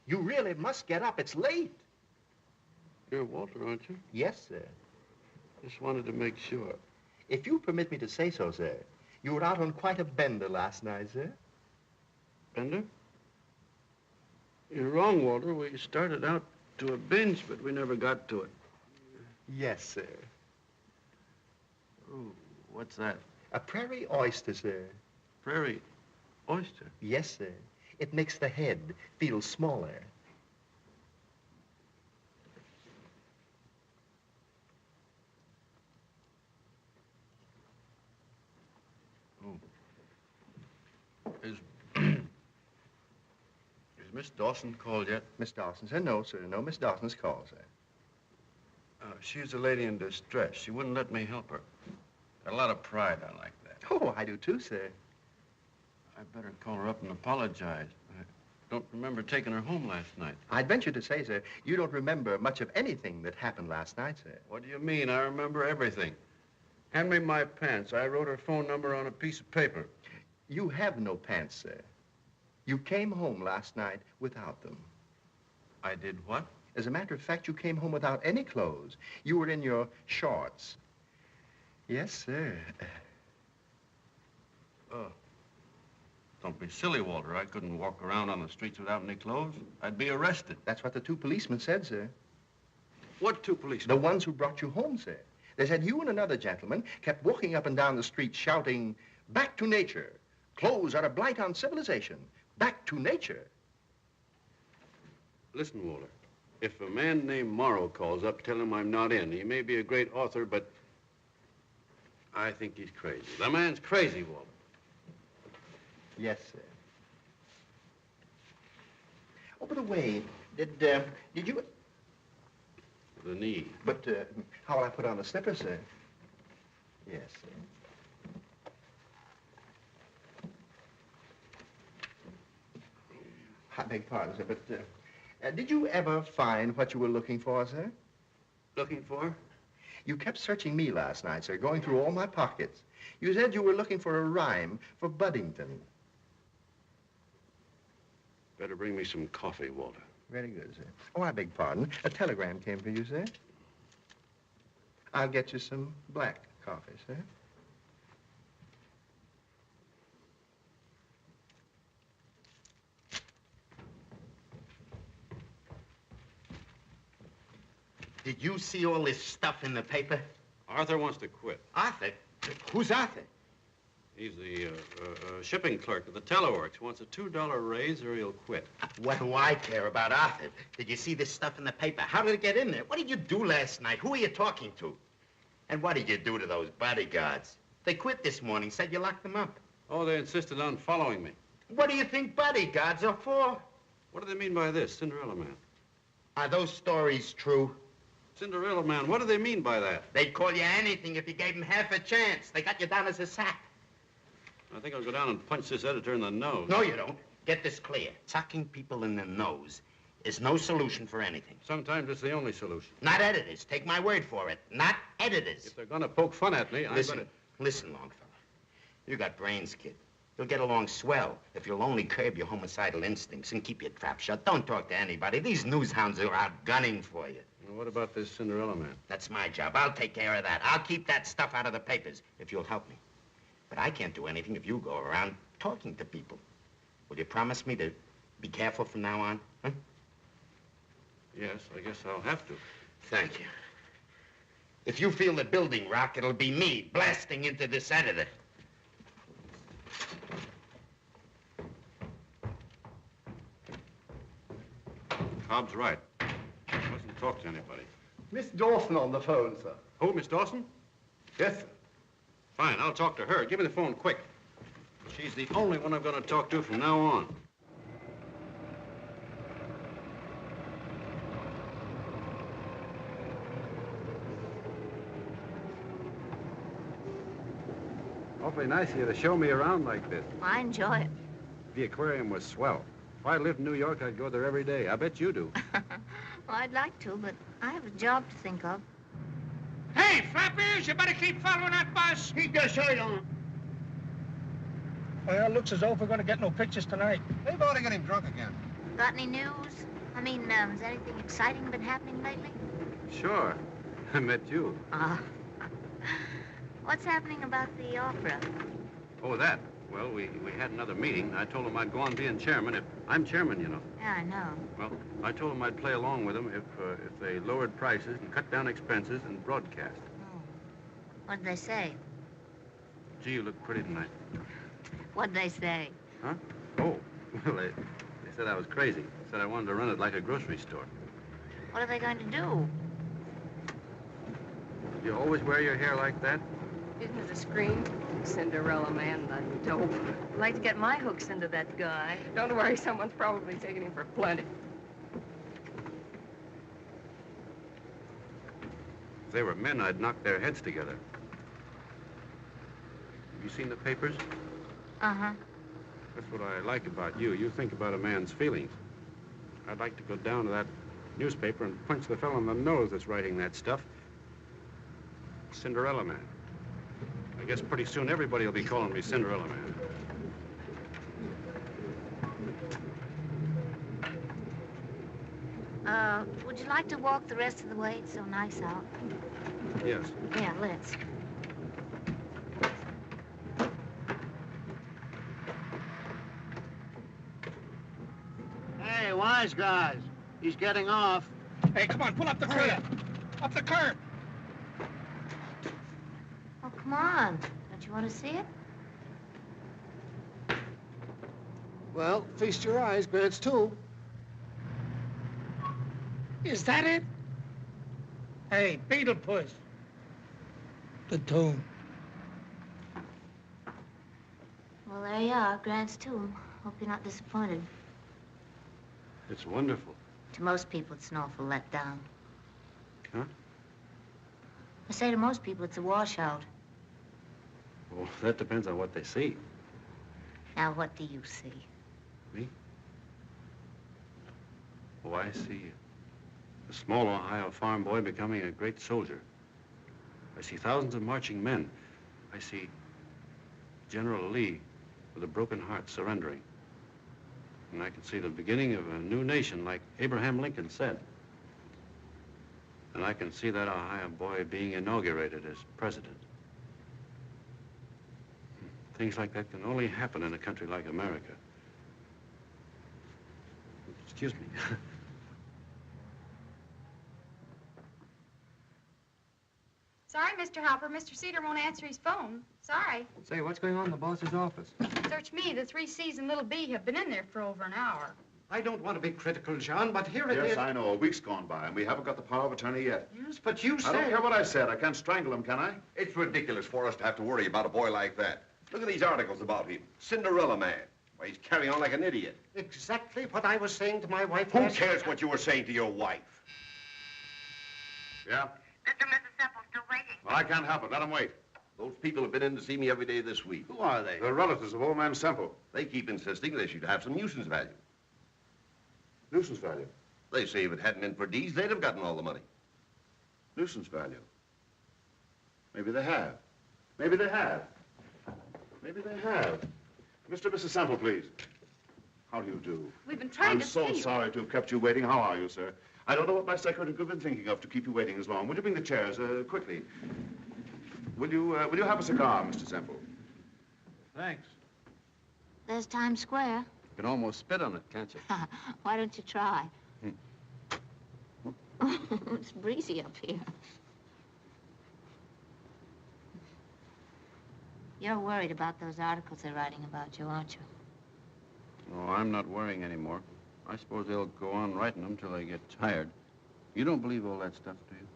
You really must get up. It's late. You're Walter, aren't you? Yes, sir. Just wanted to make sure. If you permit me to say so, sir, you were out on quite a bender last night, sir. Bender? You're wrong, Walter. We started out to a binge, but we never got to it. Yes, sir. Oh, what's that? A prairie oyster, sir. Prairie oyster? Yes, sir. It makes the head feel smaller. Is Miss Dawson called yet? Miss Dawson, sir? No, sir. No, Miss Dawson's called, sir. She's a lady in distress. She wouldn't let me help her. Got a lot of pride, I like that. Oh, I do too, sir. I better call her up and apologize. I don't remember taking her home last night. I'd venture to say, sir, you don't remember much of anything that happened last night, sir. What do you mean? I remember everything. Hand me my pants. I wrote her phone number on a piece of paper. You have no pants, sir. You came home last night without them. I did what? As a matter of fact, you came home without any clothes. You were in your shorts. Yes, sir. Oh. Don't be silly, Walter. I couldn't walk around on the streets without any clothes. I'd be arrested. That's what the two policemen said, sir. What two policemen? The ones who brought you home, sir. They said you and another gentleman kept walking up and down the street shouting, "Back to nature. Clothes are a blight on civilization. Back to nature." Listen, Walter. If a man named Morrow calls up, tell him I'm not in. He may be a great author, but I think he's crazy. The man's crazy, Walter. Yes, sir. Oh, by the way, did you... The knee. But how will I put on the slipper, sir? Yes. I beg pardon, sir, but did you ever find what you were looking for, sir? Looking for? You kept searching me last night, sir, going through all my pockets. You said you were looking for a rhyme for Buddington. Better bring me some coffee, Walter. Very good, sir. Oh, I beg pardon. A telegram came for you, sir. I'll get you some black coffee, sir. Did you see all this stuff in the paper? Arthur wants to quit. Arthur? Who's Arthur? He's the shipping clerk at the Teleworks. Wants a $2 raise or he'll quit. What do I care about Arthur? Did you see this stuff in the paper? How did it get in there? What did you do last night? Who are you talking to? And what did you do to those bodyguards? They quit this morning, said you locked them up. Oh, they insisted on following me. What do you think bodyguards are for? What do they mean by this, Cinderella Man? Are those stories true? Cinderella Man, what do they mean by that? They'd call you anything if you gave them half a chance. They got you down as a sap. I think I'll go down and punch this editor in the nose. No, you don't. Get this clear. Sucking people in the nose is no solution for anything. Sometimes it's the only solution. Not editors. Take my word for it. Not editors. If they're going to poke fun at me, Listen, Longfellow. You got brains, kid. You'll get along swell if you'll only curb your homicidal instincts and keep your trap shut. Don't talk to anybody. These news hounds are out gunning for you. Well, what about this Cinderella Man? That's my job. I'll take care of that. I'll keep that stuff out of the papers if you'll help me. But I can't do anything if you go around talking to people. Will you promise me to be careful from now on? Huh? Yes, I guess I'll have to. Thank you. If you feel the building rock, it'll be me blasting into this editor. Cobb's right. I mustn't talk to anybody. Miss Dawson on the phone, sir. Who, Miss Dawson? Yes, sir. Fine, I'll talk to her. Give me the phone quick. She's the only one I'm going to talk to from now on. Awfully nice of you to show me around like this. I enjoy it. The aquarium was swell. If I lived in New York, I'd go there every day. I bet you do. Well, I'd like to, but I have a job to think of. Hey, flappers, you better keep following that bus. Keep your shirt on. Well, it looks as though we're going to get no pictures tonight. They've already got him drunk again. Got any news? I mean, has anything exciting been happening lately? Sure. I met you. What's happening about the opera? Oh, that. Well, we had another meeting. I told him I'd go on being chairman if... I'm chairman, you know. Yeah, I know. Well, I told him I'd play along with them if they lowered prices and cut down expenses and broadcast. Oh. What'd they say? Gee, you look pretty tonight. What'd they say? Huh? Oh, well, they said I was crazy. Said I wanted to run it like a grocery store. What are they going to do? You always wear your hair like that? Isn't it a scream? Cinderella Man, the dope. I'd like to get my hooks into that guy. Don't worry, someone's probably taking him for plenty. If they were men, I'd knock their heads together. Have you seen the papers? Uh-huh. That's what I like about you. You think about a man's feelings. I'd like to go down to that newspaper and punch the fellow in the nose that's writing that stuff. Cinderella Man. I guess pretty soon everybody will be calling me Cinderella Man. Would you like to walk the rest of the way? It's so nice out. Yes. Yeah, let's. Hey, wise guys. He's getting off. Hey, come on, pull up the curb. Up the curb. Oh, come on. Don't you want to see it? Well, feast your eyes, glance too. Is that it? Hey, Beetlepuss. The tune. Well, there you are, Grant's tomb. Hope you're not disappointed. It's wonderful. To most people, it's an awful letdown. Huh? I say to most people, it's a washout. Well, that depends on what they see. Now, what do you see? Me? Oh, I see a small Ohio farm boy becoming a great soldier. I see thousands of marching men. I see General Lee with a broken heart surrendering. And I can see the beginning of a new nation, like Abraham Lincoln said. And I can see that Ohio boy being inaugurated as president. Things like that can only happen in a country like America. Excuse me. Sorry, Mr. Hopper. Mr. Cedar won't answer his phone. Sorry. Say, what's going on in the boss's office? Search me. The 3 C's and Little B have been in there for over an hour. I don't want to be critical, John, but here it is. Yes, I know. A week's gone by, and we haven't got the power of attorney yet. Yes, but you said... I don't care what I said. I can't strangle him, can I? It's ridiculous for us to have to worry about a boy like that. Look at these articles about him. Cinderella man. Why, he's carrying on like an idiot. Exactly what I was saying to my wife. Who cares what you were saying to your wife? Yeah? Mr. and Mrs. Semple still waiting. Well, I can't help it. Let him wait. Those people have been in to see me every day this week. Who are they? They're relatives of old man Semple. They keep insisting they should have some nuisance value. Nuisance value? They say if it hadn't been for Deeds, they'd have gotten all the money. Nuisance value? Maybe they have. Maybe they have. Maybe they have. Mr. and Mrs. Semple, please. How do you do? We've been trying to see you. I'm so sorry to have kept you waiting. How are you, sir? I don't know what my secretary could have been thinking of to keep you waiting as long. Would you bring the chairs, quickly? Will you have a cigar, Mr. Semple? Thanks. There's Times Square. You can almost spit on it, can't you? Why don't you try? It's breezy up here. You're worried about those articles they're writing about you, aren't you? Oh, I'm not worrying anymore. I suppose they'll go on writing them till they get tired. You don't believe all that stuff, do you?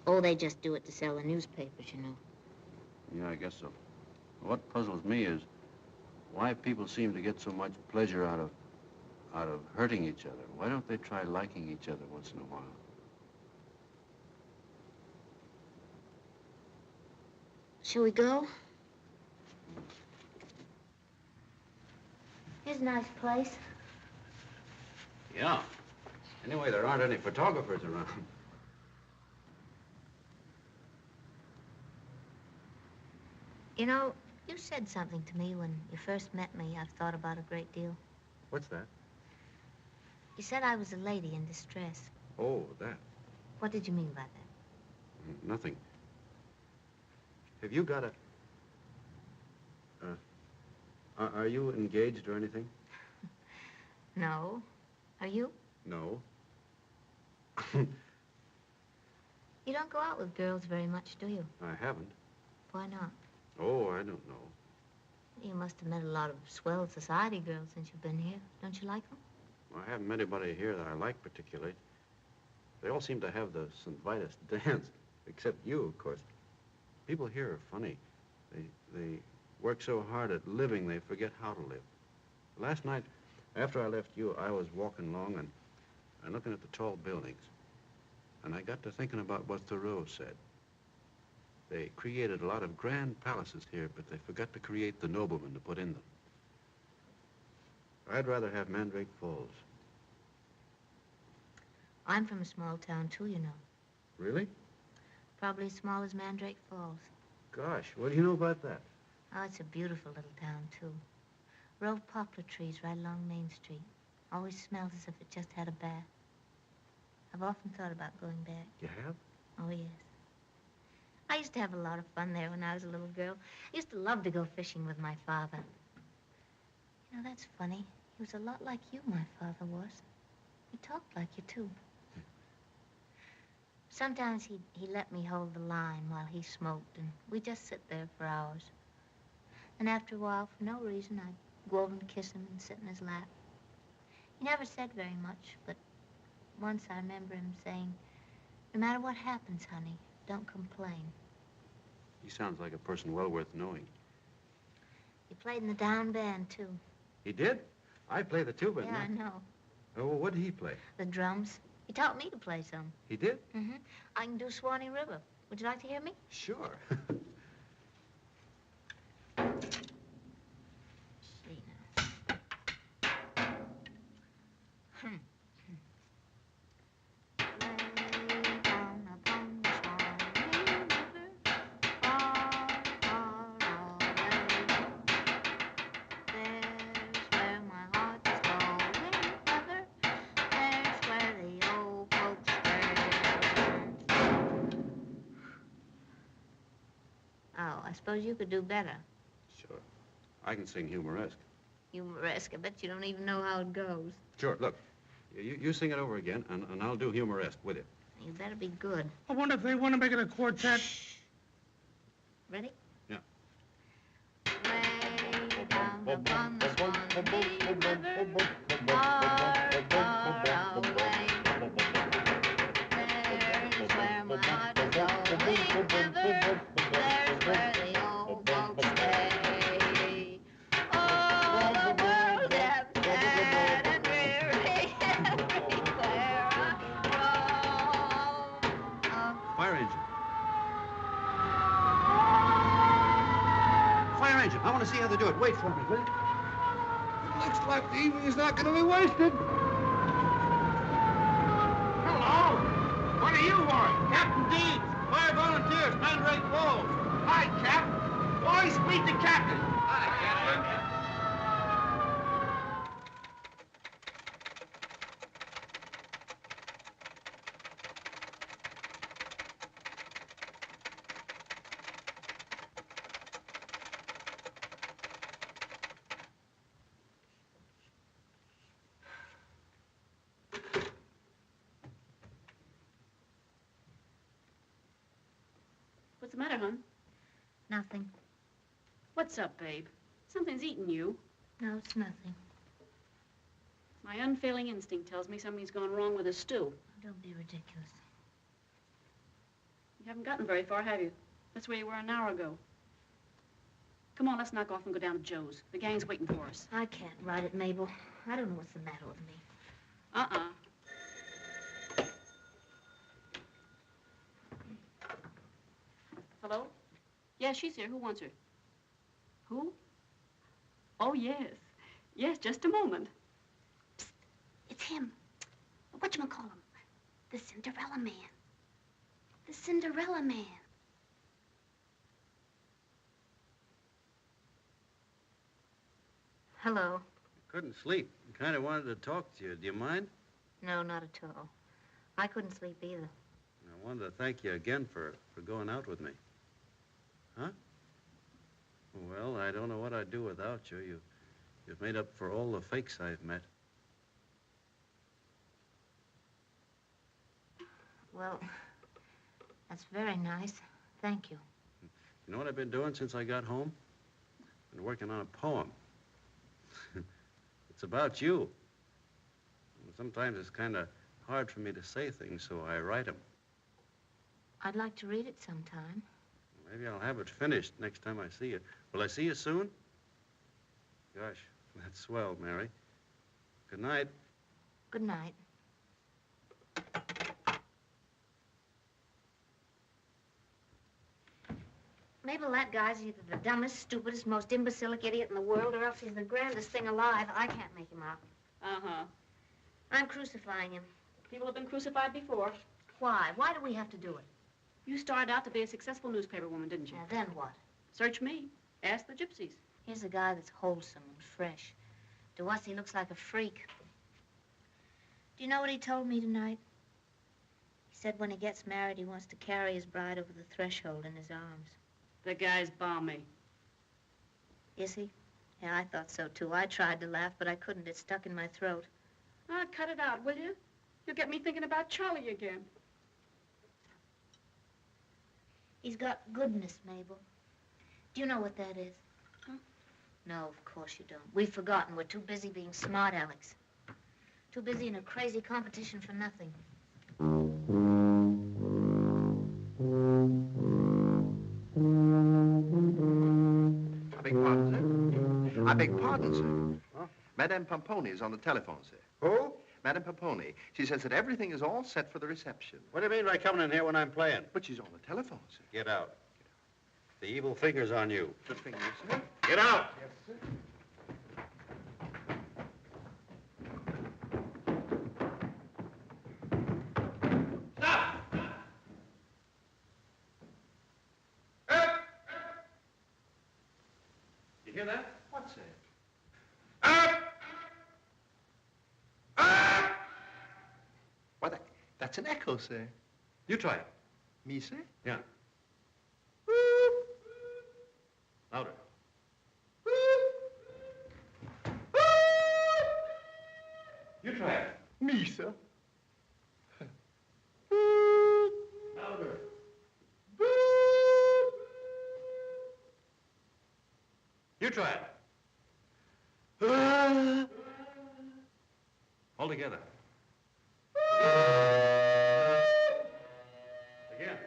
Oh, they just do it to sell the newspapers, you know. Yeah, I guess so. What puzzles me is why people seem to get so much pleasure out of hurting each other. Why don't they try liking each other once in a while? Shall we go? Here's a nice place. Yeah. Anyway, there aren't any photographers around. You know, you said something to me when you first met me I've thought about a great deal. What's that? You said I was a lady in distress. Oh, that. What did you mean by that? Nothing. Have you got a... are you engaged or anything? No. Are you? No. You don't go out with girls very much, do you? I haven't. Why not? Oh, I don't know. You must have met a lot of swell society girls since you've been here. Don't you like them? I haven't met anybody here that I like particularly. They all seem to have the St. Vitus dance, except you, of course. People here are funny. They work so hard at living, they forget how to live. Last night, after I left you, I was walking along and looking at the tall buildings. And I got to thinking about what Thoreau said. They created a lot of grand palaces here, but they forgot to create the noblemen to put in them. I'd rather have Mandrake Falls. I'm from a small town, too, you know. Really? Probably as small as Mandrake Falls. Gosh, what do you know about that? Oh, it's a beautiful little town, too. Row of poplar trees right along Main Street. Always smells as if it just had a bath. I've often thought about going back. You have? Oh, yes. I used to have a lot of fun there when I was a little girl. I used to love to go fishing with my father. You know, that's funny. He was a lot like you, my father was. He talked like you, too. Sometimes he let me hold the line while he smoked, and we'd just sit there for hours. And after a while, for no reason, I'd go over and kiss him and sit in his lap. He never said very much, but once I remember him saying, "No matter what happens, honey, don't complain." He sounds like a person well worth knowing. He played in the down band, too. He did? I play the tuba. Yeah, I know. Oh, well, what did he play? The drums. He taught me to play some. He did? Mm-hmm. I can do Swanee River. Would you like to hear me? Sure. I suppose you could do better. Sure. I can sing humoresque. Humoresque. I bet you don't even know how it goes. Sure, look. You sing it over again, and I'll do humoresque with it. You better be good. I wonder if they want to make it a quartet. Ready? Yeah. Way down upon the Swanee River, far, far away. There's where my heart is going ever. There's where the old folks stay. Oh, the world is sad and dreary everywhere I roam. Fire engine. Fire engine. I want to see how they do it. Wait for me, will you? It looks like the evening is not going to be wasted. Hello. What do you want? Captain Deeds. Fire volunteers, Mandrake Falls. Hi, Cap. Boys, meet the captain. Hi, Captain. What's the matter, hon? Nothing. What's up, babe? Something's eating you. No, it's nothing. My unfailing instinct tells me something's gone wrong with the stew. Don't be ridiculous. You haven't gotten very far, have you? That's where you were an hour ago. Come on, let's knock off and go down to Joe's. The gang's waiting for us. I can't ride it, Mabel. I don't know what's the matter with me. Uh-uh. Hello? Yeah, she's here. Who wants her? Who? Oh, yes. Yes, just a moment. Psst. It's him. Whatchamacallem? The Cinderella Man. The Cinderella Man. Hello. Couldn't sleep. Kind of wanted to talk to you. Do you mind? No, not at all. I couldn't sleep either. I wanted to thank you again for going out with me. Huh? Well, I don't know what I'd do without you. You've made up for all the fakes I've met. Well, that's very nice. Thank you. You know what I've been doing since I got home? Been working on a poem. It's about you. Sometimes it's kind of hard for me to say things, so I write them. I'd like to read it sometime. Maybe I'll have it finished next time I see you. Will I see you soon? Gosh, that's swell, Mary. Good night. Good night. Mabel, that guy's either the dumbest, stupidest, most imbecilic idiot in the world, or else he's the grandest thing alive. I can't make him out. Uh-huh. I'm crucifying him. People have been crucified before. Why? Why do we have to do it? You started out to be a successful newspaper woman, didn't you? Now, then what? Search me. Ask the gypsies. Here's a guy that's wholesome and fresh. To us, he looks like a freak. Do you know what he told me tonight? He said when he gets married, he wants to carry his bride over the threshold in his arms. The guy's balmy. Is he? Yeah, I thought so, too. I tried to laugh, but I couldn't. It stuck in my throat. Ah, cut it out, will you? You'll get me thinking about Charlie again. He's got goodness, Mabel. Do you know what that is? Huh? No, of course you don't. We've forgotten. We're too busy being smart, Alex. Too busy in a crazy competition for nothing. I beg pardon, sir. I beg pardon, sir. Huh? Madame Pomponi is on the telephone, sir. Who? Madame Pomponi. She says that everything is all set for the reception. What do you mean by coming in here when I'm playing? But she's on the telephone, sir. Get out. The evil finger's on you. The finger, sir? Get out! Yes, sir. You hear that? What's that? Why, that's an echo, sir. You try it. Me, sir? Yeah. Louder. You try it. Me, sir. Louder. You try it. All together. Again.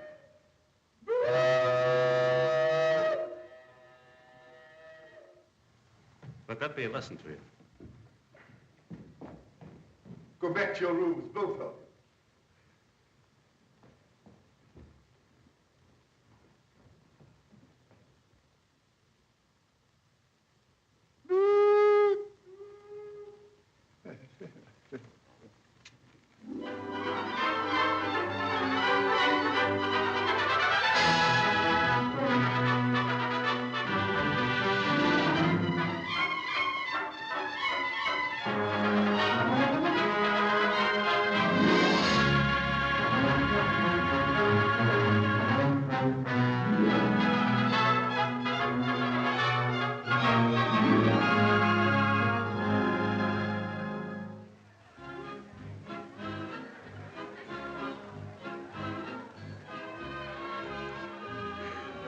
Let that be a lesson to you. Go back to your rooms, both of you.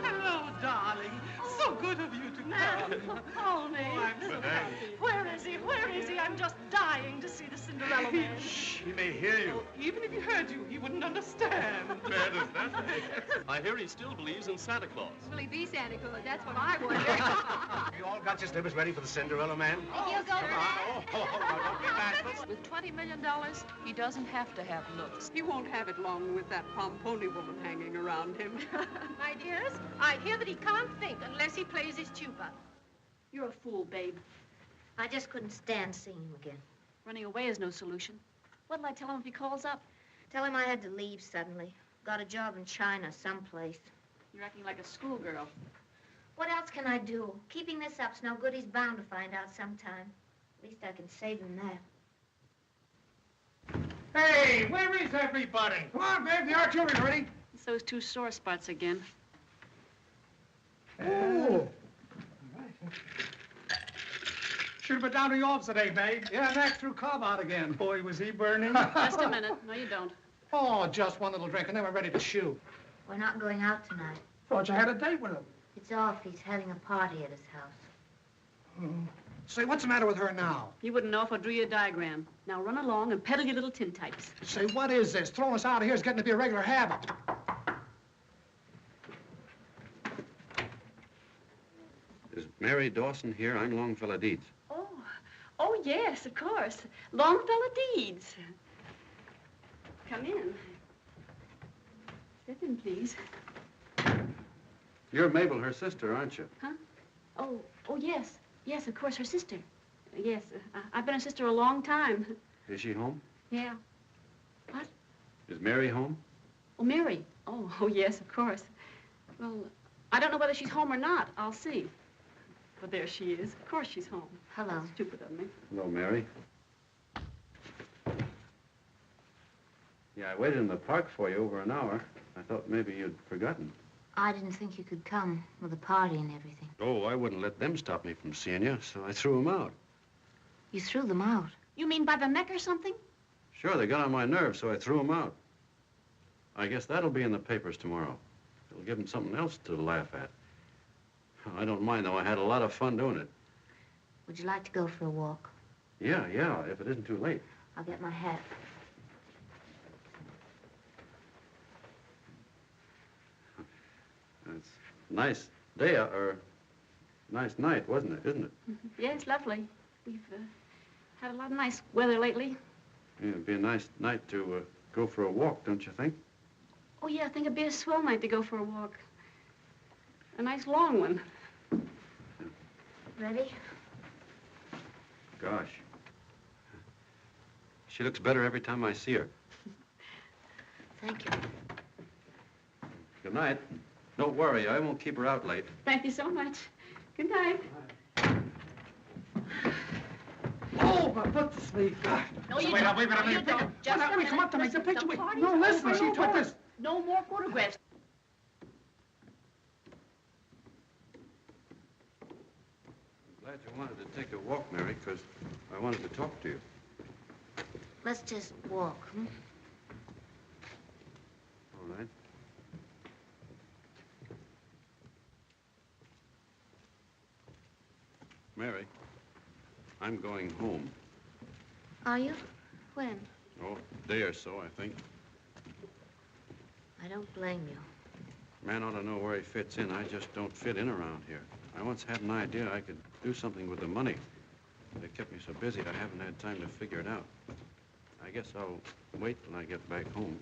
Hello, darling. So good of you to come. Tony. Oh, I'm so happy. Where is he? Where is he? I'm just dying to see the Cinderella Man. Shh, he may hear you. Even if he heard you, he wouldn't understand. Bad as that. I hear he still believes in Santa Claus. Will he be Santa Claus? That's what I wonder. You all got your slippers ready for the Cinderella Man? He'll go for that. Don't be bashful. With $20 million, he doesn't have to have looks. He won't have it long with that pompony woman hanging around him. My dears, I hear that he can't think unless he plays his tuba. You're a fool, babe. I just couldn't stand seeing him again. Running away is no solution. What'll I tell him if he calls up? Tell him I had to leave suddenly. Got a job in China someplace. You're acting like a schoolgirl. What else can I do? Keeping this up's no good. He's bound to find out sometime. At least I can save him that. Hey, where is everybody? Come on, babe, the artillery's ready. It's those two sore spots again. Oh. Should have been down to the office today, babe. Yeah, Mac threw Cobb out again. Boy, was he burning. Just a minute. No, you don't. Oh, just one little drink, and then we're ready to shoot. We're not going out tonight. Thought you had a date with him. It's off. He's having a party at his house. Say, what's the matter with her now? You wouldn't know if I drew you a diagram. Now run along and peddle your little tintypes. Say, what is this? Throwing us out of here is getting to be a regular habit. Is Mary Dawson here? I'm Longfellow Deeds. Oh, yes, of course. Longfellow Deeds. Come in. Step in, please. You're Mabel, her sister, aren't you? Huh? Oh, yes. Yes, of course, her sister. Yes, I've been her sister a long time. Is she home? Yeah. What? Is Mary home? Oh, Mary. Oh, yes, of course. Well, I don't know whether she's home or not. I'll see. But there she is. Of course she's home. Hello. That's stupid of me. Hello, Mary. Yeah, I waited in the park for you over an hour. I thought maybe you'd forgotten. I didn't think you could come with a party and everything. Oh, I wouldn't let them stop me from seeing you, so I threw them out. You threw them out? You mean by the neck or something? Sure, they got on my nerves, so I threw them out. I guess that'll be in the papers tomorrow. It'll give them something else to laugh at. I don't mind, though. I had a lot of fun doing it. Would you like to go for a walk? Yeah, if it isn't too late. I'll get my hat. It's a nice day, or nice night, wasn't it? Isn't it? Yes, lovely. We've had a lot of nice weather lately. Yeah, it'd be a nice night to go for a walk, don't you think? Oh, yeah, I think it'd be a swell night to go for a walk. A nice long one. Ready? Gosh. She looks better every time I see her. Thank you. Good night. Don't worry, I won't keep her out late. Thank you so much. Good night. Oh, my foot to sleep. No, you wait don't. a minute. No, you don't. Just a we come minute. up to make the Listen, picture. the party's No, listen, over. she took this. No more photographs. Glad you wanted to take a walk, Mary, because I wanted to talk to you. Let's just walk, hmm? All right. Mary, I'm going home. Are you? When? Oh, a day or so, I think. I don't blame you. Man ought to know where he fits in. I just don't fit in around here. I once had an idea I could do something with the money. They kept me so busy I haven't had time to figure it out. I guess I'll wait till I get back home.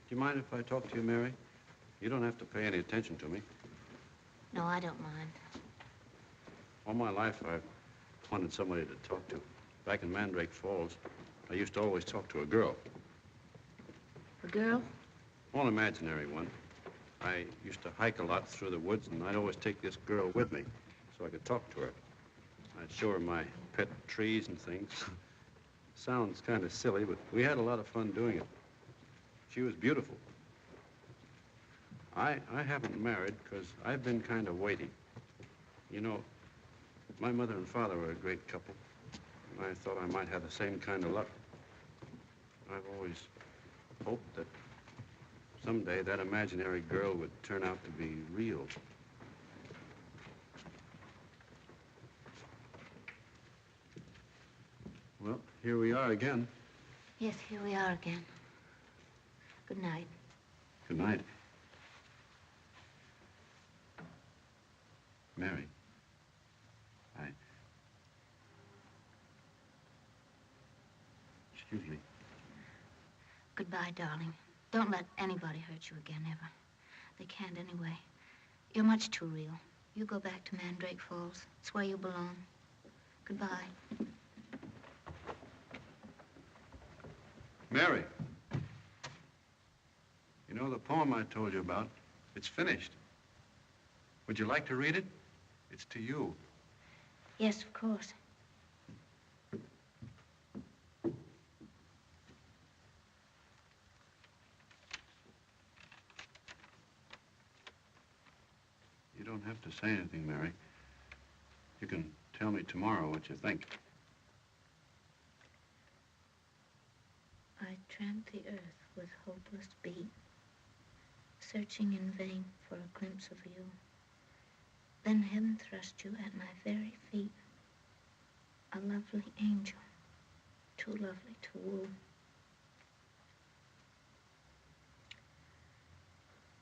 Do you mind if I talk to you, Mary? You don't have to pay any attention to me. No, I don't mind. All my life, I've wanted somebody to talk to. Back in Mandrake Falls, I used to always talk to a girl. A girl? Well, an imaginary one. I used to hike a lot through the woods, and I'd always take this girl with me so I could talk to her. I'd show her my pet trees and things. Sounds kind of silly, but we had a lot of fun doing it. She was beautiful. I haven't married because I've been kind of waiting. You know, my mother and father were a great couple, and I thought I might have the same kind of luck. I've always hoped that someday that imaginary girl would turn out to be real. Well, here we are again. Yes, here we are again. Good night. Good night. Mary, excuse me. Goodbye, darling. Don't let anybody hurt you again, ever. They can't anyway. You're much too real. You go back to Mandrake Falls. It's where you belong. Goodbye. Mary. You know the poem I told you about? It's finished. Would you like to read it? It's to you. Yes, of course. You don't have to say anything, Mary. You can tell me tomorrow what you think. I tramped the earth with hopeless beat, searching in vain for a glimpse of you. Then heaven thrust you at my very feet, a lovely angel, too lovely to woo.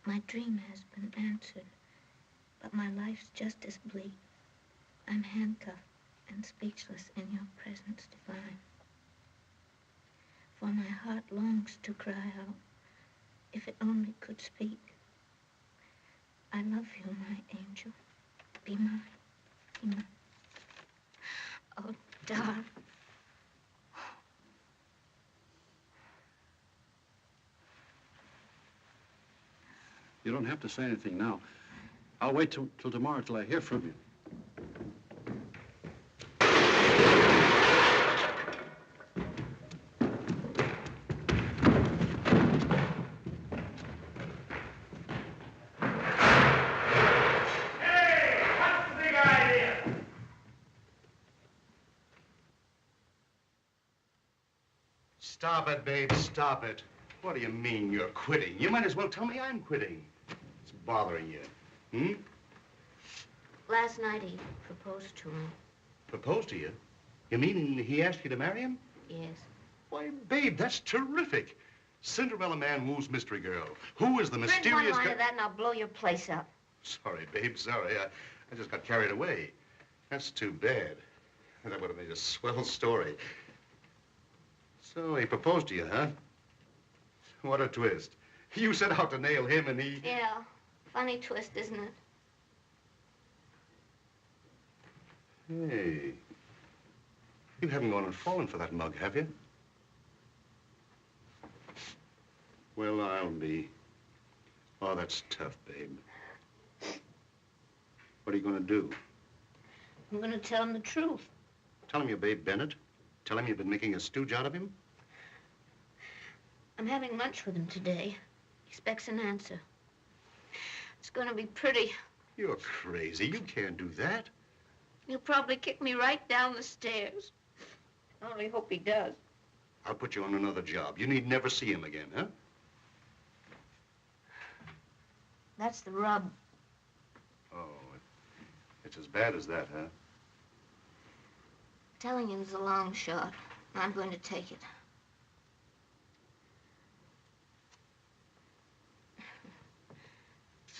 My dream has been answered, but my life's just as bleak. I'm handcuffed and speechless in your presence divine. For my heart longs to cry out, if it only could speak. I love you, my angel. Be mine. Be mine. Oh, darling. You don't have to say anything now. I'll wait till tomorrow till I hear from you. Stop it, babe, stop it. What do you mean you're quitting? You might as well tell me I'm quitting. It's bothering you. Hmm? Last night he proposed to me. Proposed to you? You mean he asked you to marry him? Yes. Why, babe, that's terrific. Cinderella man woos mystery girl. Who is the Print mysterious one line of that and I'll blow your place up. Sorry, babe, sorry. I just got carried away. That's too bad. That would have made a swell story. So he proposed to you, huh? What a twist. You set out to nail him and he... Yeah, funny twist, isn't it? Hey, you haven't gone and fallen for that mug, have you? Well, I'll be. Oh, that's tough, babe. What are you going to do? I'm going to tell him the truth. Tell him you babe Bennett? Tell him you've been making a stooge out of him? I'm having lunch with him today. He expects an answer. It's going to be pretty. You're crazy. You can't do that. He'll probably kick me right down the stairs. I only hope he does. I'll put you on another job. You need never see him again, huh? That's the rub. Oh, it's as bad as that, huh? Telling him's a long shot. I'm going to take it.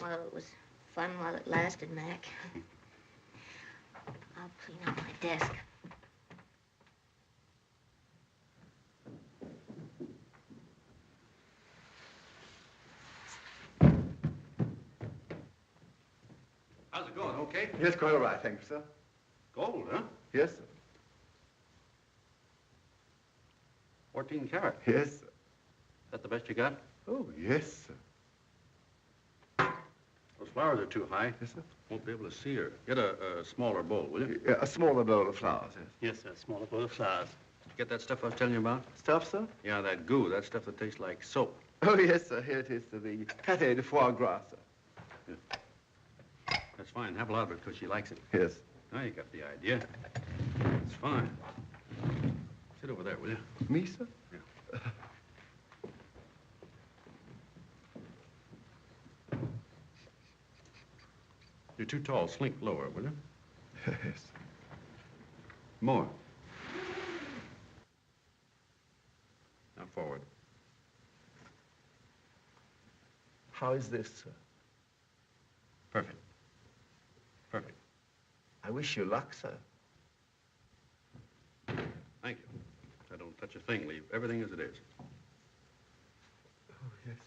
Well, it was fun while it lasted, Mac. I'll clean up my desk. How's it going, okay? Yes, quite all right, thank you, sir. Gold, huh? Yes, sir. 14 carat. Yes, sir. Is that the best you got? Oh, yes, sir. Those flowers are too high. Yes, sir. Won't be able to see her. Get a smaller bowl, will you? Yeah, a smaller bowl of flowers, yes. Yes, sir. Smaller bowl of flowers. Did you get that stuff I was telling you about? Stuff, sir? Yeah, that goo. That stuff that tastes like soap. Oh, yes, sir. Here it is, sir. The pâté de foie gras, sir. Yeah. That's fine. Have a lot of it because she likes it. Yes. Now you got the idea. It's fine. Sit over there, will you? Me, sir? Yeah. You're too tall. Slink lower, will you? Yes. More. Now forward. How is this, sir? Perfect. Perfect. I wish you luck, sir. Thank you. I don't touch a thing. Leave everything as it is. Oh, yes.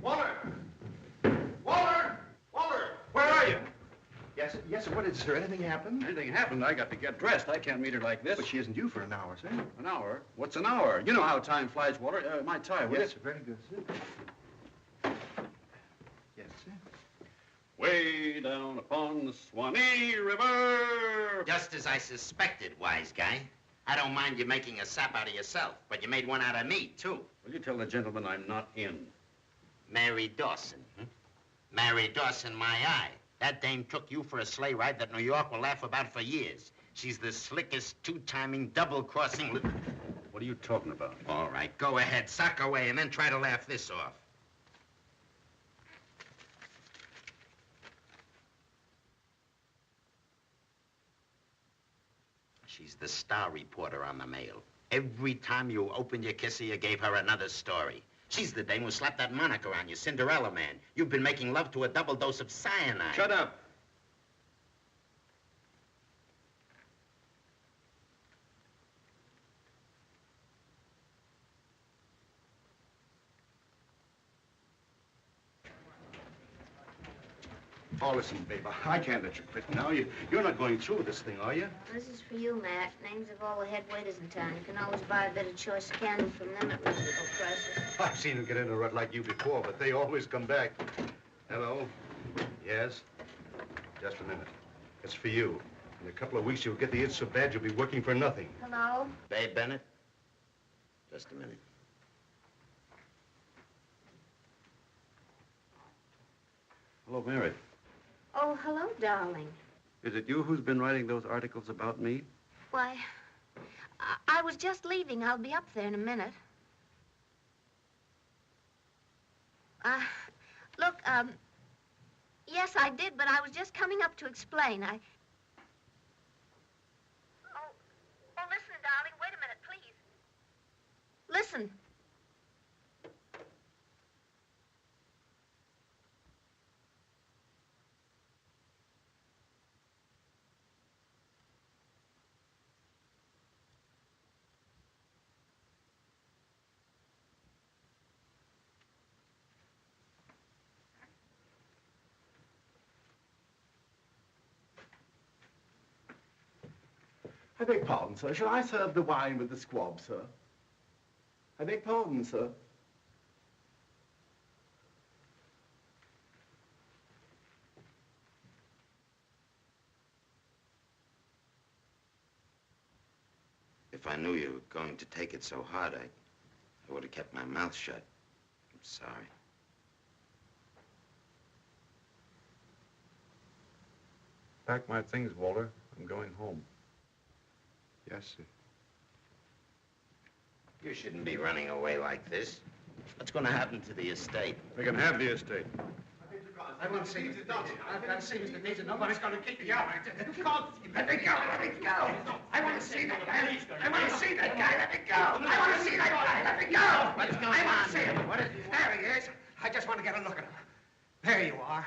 Waller! Waller! Waller! Where are you? Yes, sir. What is it, sir? Anything happened? Anything happened, I got to get dressed. I can't meet her like this. But she isn't due for an hour, sir. An hour? What's an hour? You know how time flies, Walter. My tie, will Yes, you? sir. Very good, sir. Yes, sir. Way down upon the Swanee River. Just as I suspected, wise guy. I don't mind you making a sap out of yourself, but you made one out of me, too. Will you tell the gentleman I'm not in? Mary Dawson. Mary Dawson, my eye. That dame took you for a sleigh ride that New York will laugh about for years. She's the slickest, two-timing, double-crossing... What are you talking about? All right, go ahead, sock away, and then try to laugh this off. She's the star reporter on the Mail. Every time you opened your kisser, you gave her another story. She's the dame who slapped that moniker on you, Cinderella Man. You've been making love to a double dose of cyanide. Shut up. Oh, listen, babe, I can't let you quit now. You're not going through with this thing, are you? This is for you, Mac. Names of all the head waiters in town. You can always buy a bit of choice candy from them at reasonable prices. I've seen them get in a rut like you before, but they always come back. Hello? Yes? Just a minute. It's for you. In a couple of weeks, you'll get the itch so bad you'll be working for nothing. Hello? Babe Bennett? Just a minute. Hello, Mary. Oh, hello, darling. Is it you who's been writing those articles about me? Why, I was just leaving. I'll be up there in a minute. Look, yes, I did, but I was just coming up to explain. Oh, listen, darling, wait a minute, please. Listen. I beg pardon, sir. Shall I serve the wine with the squab, sir? I beg pardon, sir. If I knew you were going to take it so hard, I would have kept my mouth shut. I'm sorry. Pack my things, Walter. I'm going home. Yes, sir. You shouldn't be running away like this. What's going to happen to the estate? They can have the estate. I want to see Mr. Deeds. I've got to see Mr. Deeds, and nobody's going to kick me out. Let me go. Let me go. I want to see that guy. I want to see that guy. Let me go. I want to see that guy. Let me go. What's going I want on to see here? him. There he is. I just want to get a look at him. There you are.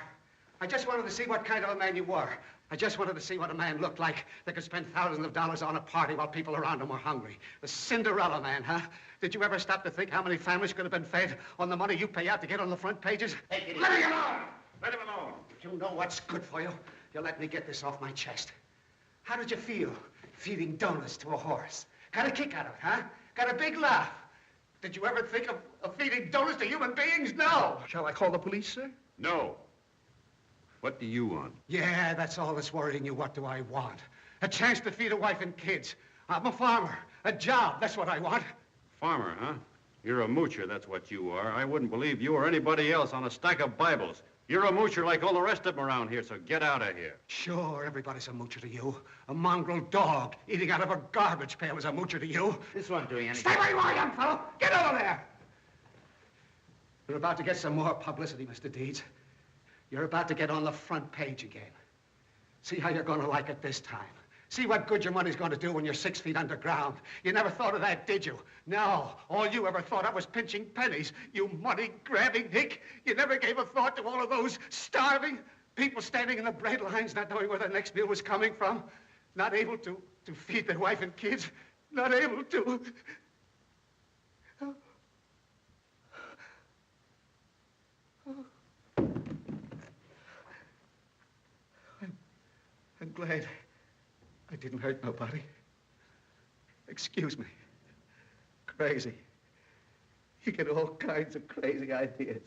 I just wanted to see what kind of a man you were. I just wanted to see what a man looked like that could spend thousands of dollars on a party while people around him were hungry. The Cinderella man, huh? Did you ever stop to think how many families could have been fed on the money you pay out to get on the front pages? Take it Let easy. me alone! Let him alone. If you know what's good for you, you'll let me get this off my chest. How did you feel feeding donuts to a horse? Got a kick out of it, huh? Got a big laugh. Did you ever think of feeding donuts to human beings? No. Shall I call the police, sir? No. What do you want? Yeah, that's all that's worrying you. What do I want? A chance to feed a wife and kids. I'm a farmer. A job, that's what I want. Farmer, huh? You're a moocher, that's what you are. I wouldn't believe you or anybody else on a stack of Bibles. You're a moocher like all the rest of them around here, so get out of here. Sure, everybody's a moocher to you. A mongrel dog eating out of a garbage pail is a moocher to you. This won't do you anything. Stay where you are, young fellow. Get over there. You're about to get some more publicity, Mr. Deeds. You're about to get on the front page again. See how you're going to like it this time. See what good your money's going to do when you're 6 feet underground. You never thought of that, did you? No, all you ever thought of was pinching pennies. You money-grabbing hick. You never gave a thought to all of those starving people standing in the bread lines, not knowing where their next meal was coming from, not able to feed their wife and kids, not able to... I'm glad I didn't hurt nobody. Excuse me. Crazy. You get all kinds of crazy ideas.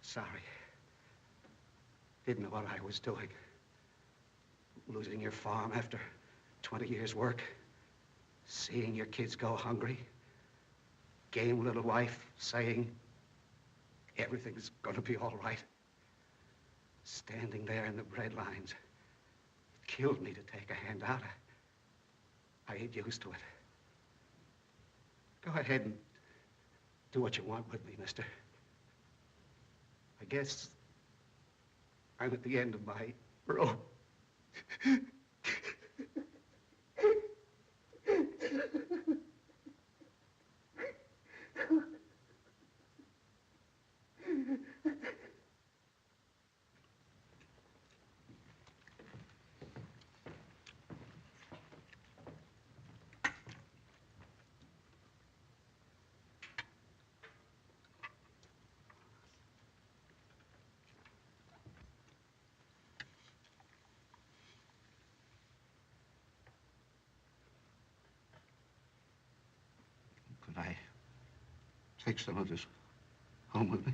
Sorry. Didn't know what I was doing. Losing your farm after 20 years' work. Seeing your kids go hungry. Game little wife saying everything's gonna be all right. Standing there in the bread lines. It killed me to take a hand out. I ain't used to it. Go ahead and do what you want with me, mister. I guess I'm at the end of my rope. Could I take some of this home with me?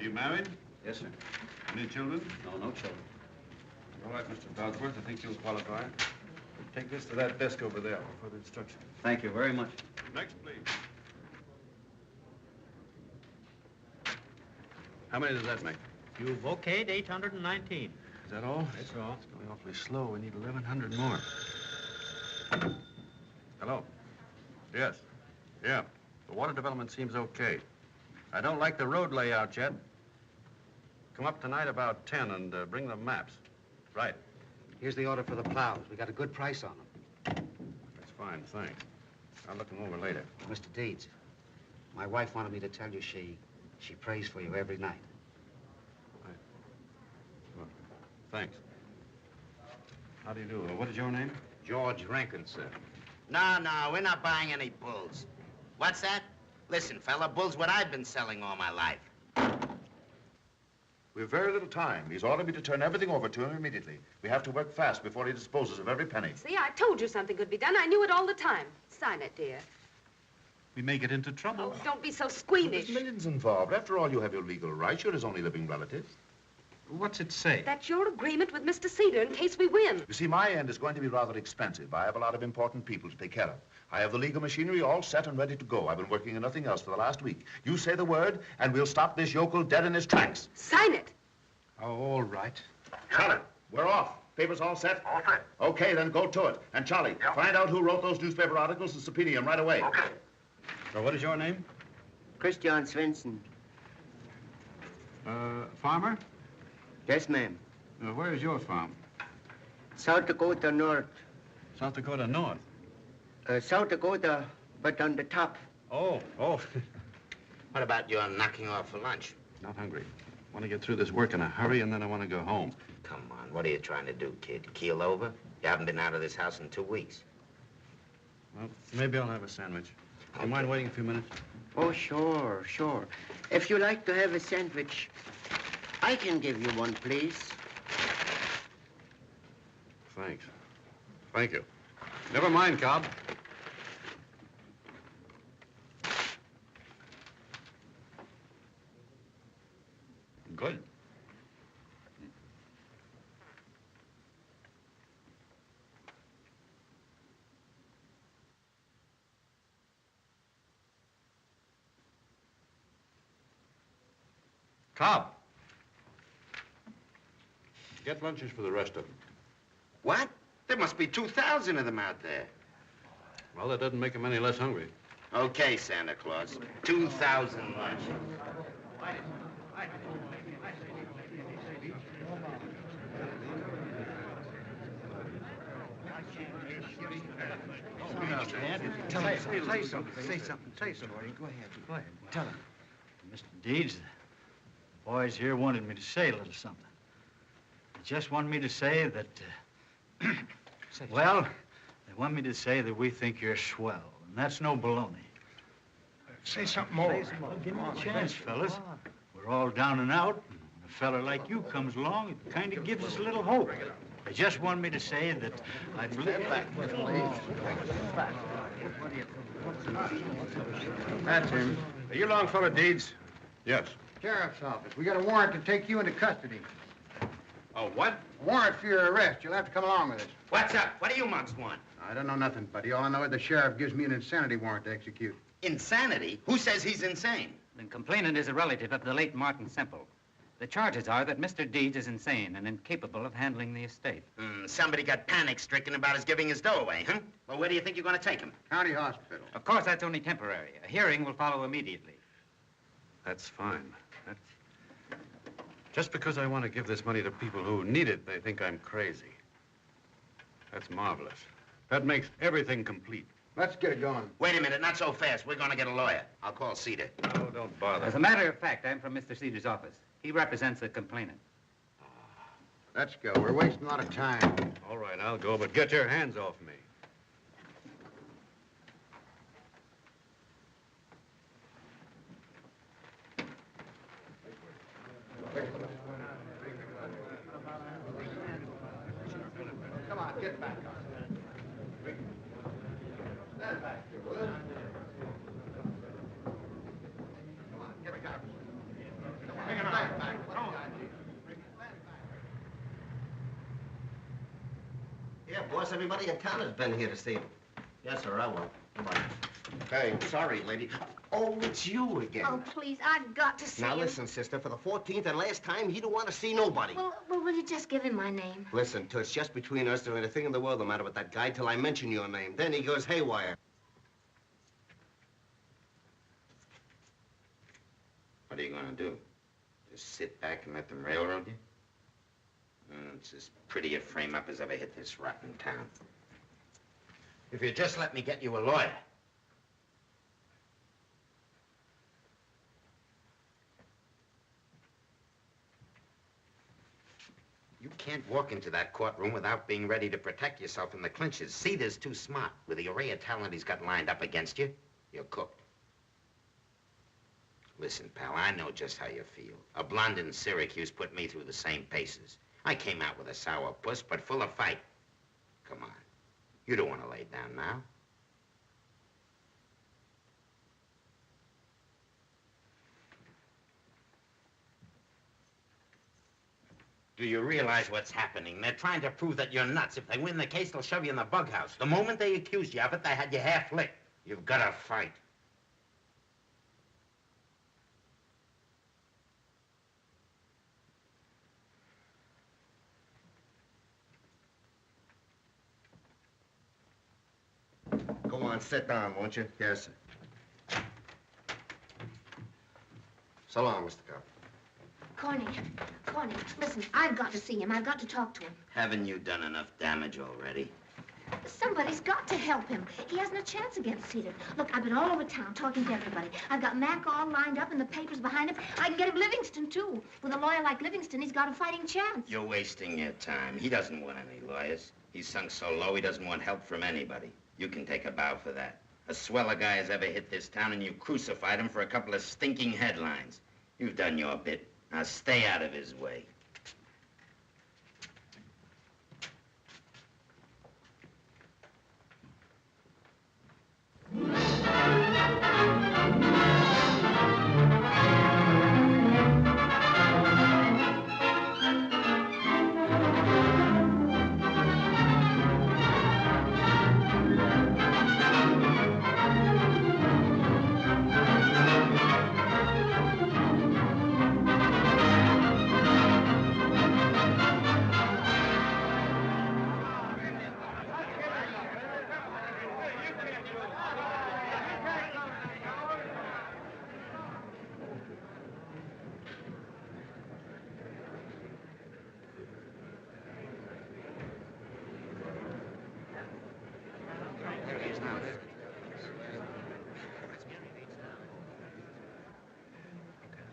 Are you married? Yes, sir. Any children? No, no children. All right, Mr. Dodsworth, I think you'll qualify. Take this to that desk over there for further instruction. Thank you very much. Next, please. How many does that make? You've okayed 819. Is that all? That's all. It's going awfully slow. We need 1,100 more. Hello? Yes. Yeah. The water development seems okay. I don't like the road layout yet. Come up tonight about 10 and bring the maps. Right. Here's the order for the plows. We got a good price on them. That's fine, thanks. I'll look them over later. Mr. Deeds, my wife wanted me to tell you she prays for you every night. Well, thanks. How do you do? What is your name? George Rankin, sir. No, we're not buying any bulls. What's that? Listen, fella, bull's what I've been selling all my life. We've very little time. He's ordered me to turn everything over to him immediately. We have to work fast before he disposes of every penny. See, I told you something could be done. I knew it all the time. Sign it, dear. We may get into trouble. Oh, don't be so squeamish. There's millions involved. After all, you have your legal rights. You're his only living relative. What's it say? That's your agreement with Mr. Cedar in case we win. You see, my end is going to be rather expensive. I have a lot of important people to take care of. I have the legal machinery all set and ready to go. I've been working on nothing else for the last week. You say the word, and we'll stop this yokel dead in his tracks. Sign it. Oh, all right. Charlie, we're off. Papers all set? All set. Okay, then go to it. And Charlie, find out who wrote those newspaper articles and subpoena them right away. Okay. So what is your name? Christian Svensson. Farmer? Yes, ma'am. Where is your farm? South Dakota North. South Dakota North? South Dakota, but on the top. Oh. What about your knocking off for lunch? Not hungry. Want to get through this work in a hurry, and then I want to go home. Come on, what are you trying to do, kid? Keel over? You haven't been out of this house in 2 weeks. Well, maybe I'll have a sandwich. Do you mind waiting a few minutes? Oh, sure. If you like to have a sandwich, I can give you one, please. Thanks. Thank you. Never mind, Cobb. Good. Cobb. Get lunches for the rest of them. What? There must be 2,000 of them out there. Well, that doesn't make them any less hungry. Okay, Santa Claus. 2,000 lunches. Say something. Go ahead. Tell him. Mr. Deeds, the boys here wanted me to say a little something. They just want me to say that, well, they want me to say that we think you're swell, and that's no baloney. Say something more. Give me a chance, fellas. We're all down and out. And when a fella like you comes along, it kind of gives us a little hope. They just want me to say that I believe... That's him. Are you Longfellow Deeds? Yes. Sheriff's office. We got a warrant to take you into custody. Oh, what? A warrant for your arrest. You'll have to come along with us. What's up? What do you monks want? I don't know nothing, buddy. All I know is the sheriff gives me an insanity warrant to execute. Insanity? Who says he's insane? The complainant is a relative of the late Martin Semple. The charges are that Mr. Deeds is insane and incapable of handling the estate. Somebody got panic-stricken about his giving his dough away, huh? Well, where do you think you're going to take him? County hospital. Of course, that's only temporary. A hearing will follow immediately. That's fine. Just because I want to give this money to people who need it, they think I'm crazy. That's marvelous. That makes everything complete. Let's get it going. Wait a minute, not so fast. We're going to get a lawyer. I'll call Cedar. No, don't bother. As a matter of fact, I'm from Mr. Cedar's office. He represents the complainant. Let's go. We're wasting a lot of time. All right, I'll go, but get your hands off me. Come on, get back. Stand back here, will you? Come on, get back. Come on, Yeah, boss, everybody in town has been here to see him. Yes, sir, I will. Goodbye. Hey, sorry, lady. Oh, it's you again. Oh, please, I've got to see him. Now, listen, sister, for the 14th and last time, he don't want to see nobody. Well, will you just give him my name? Listen, Toots, just between us, there ain't a thing in the world the matter with that guy till I mention your name. Then he goes haywire. What are you going to do? Just sit back and let them railroad you? It's as pretty a frame-up as ever hit this rotten town. If you just let me get you a lawyer. You can't walk into that courtroom without being ready to protect yourself in the clinches. Cedar's too smart. With the array of talent he's got lined up against you, you're cooked. Listen, pal, I know just how you feel. A blonde in Syracuse put me through the same paces. I came out with a sour puss, but full of fight. Come on. You don't want to lay down now. Do you realize what's happening? They're trying to prove that you're nuts. If they win the case, they'll shove you in the bug house. The moment they accused you of it, they had you half licked. You've got to fight. Go on, sit down, won't you? Yes, sir. So long, Mr. Capra. Corny, listen, I've got to see him. I've got to talk to him. Haven't you done enough damage already? Somebody's got to help him. He hasn't a chance against Cedar. Look, I've been all over town talking to everybody. I've got Mac all lined up and the papers behind him. I can get him Livingston, too. With a lawyer like Livingston, he's got a fighting chance. You're wasting your time. He doesn't want any lawyers. He's sunk so low, he doesn't want help from anybody. You can take a bow for that. A sweller guy has ever hit this town, and you crucified him for a couple of stinking headlines. You've done your bit. Now stay out of his way.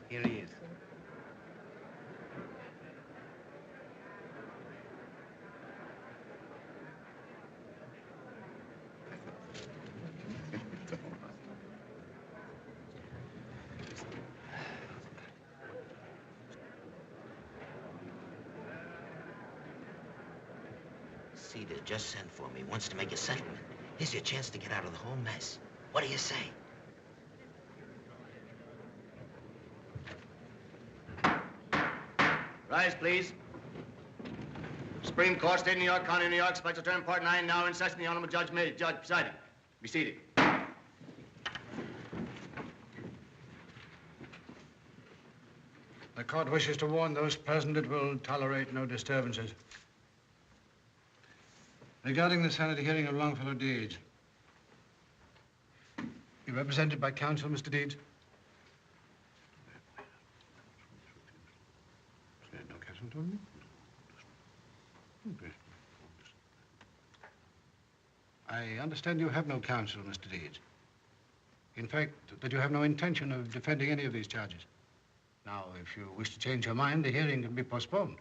Here he is. Cedar just sent for me. Wants to make a settlement. Here's your chance to get out of the whole mess. What do you say? Rise, please. Supreme Court, State of New York, County of New York, Special Term, Part 9, now in session. The Honorable Judge Mills, Judge presiding. Be seated. The court wishes to warn those present it will tolerate no disturbances. Regarding the Senate hearing of Longfellow Deeds. You represented by counsel, Mr. Deeds? I understand you have no counsel, Mr. Deeds. In fact, that you have no intention of defending any of these charges. Now, if you wish to change your mind, the hearing can be postponed.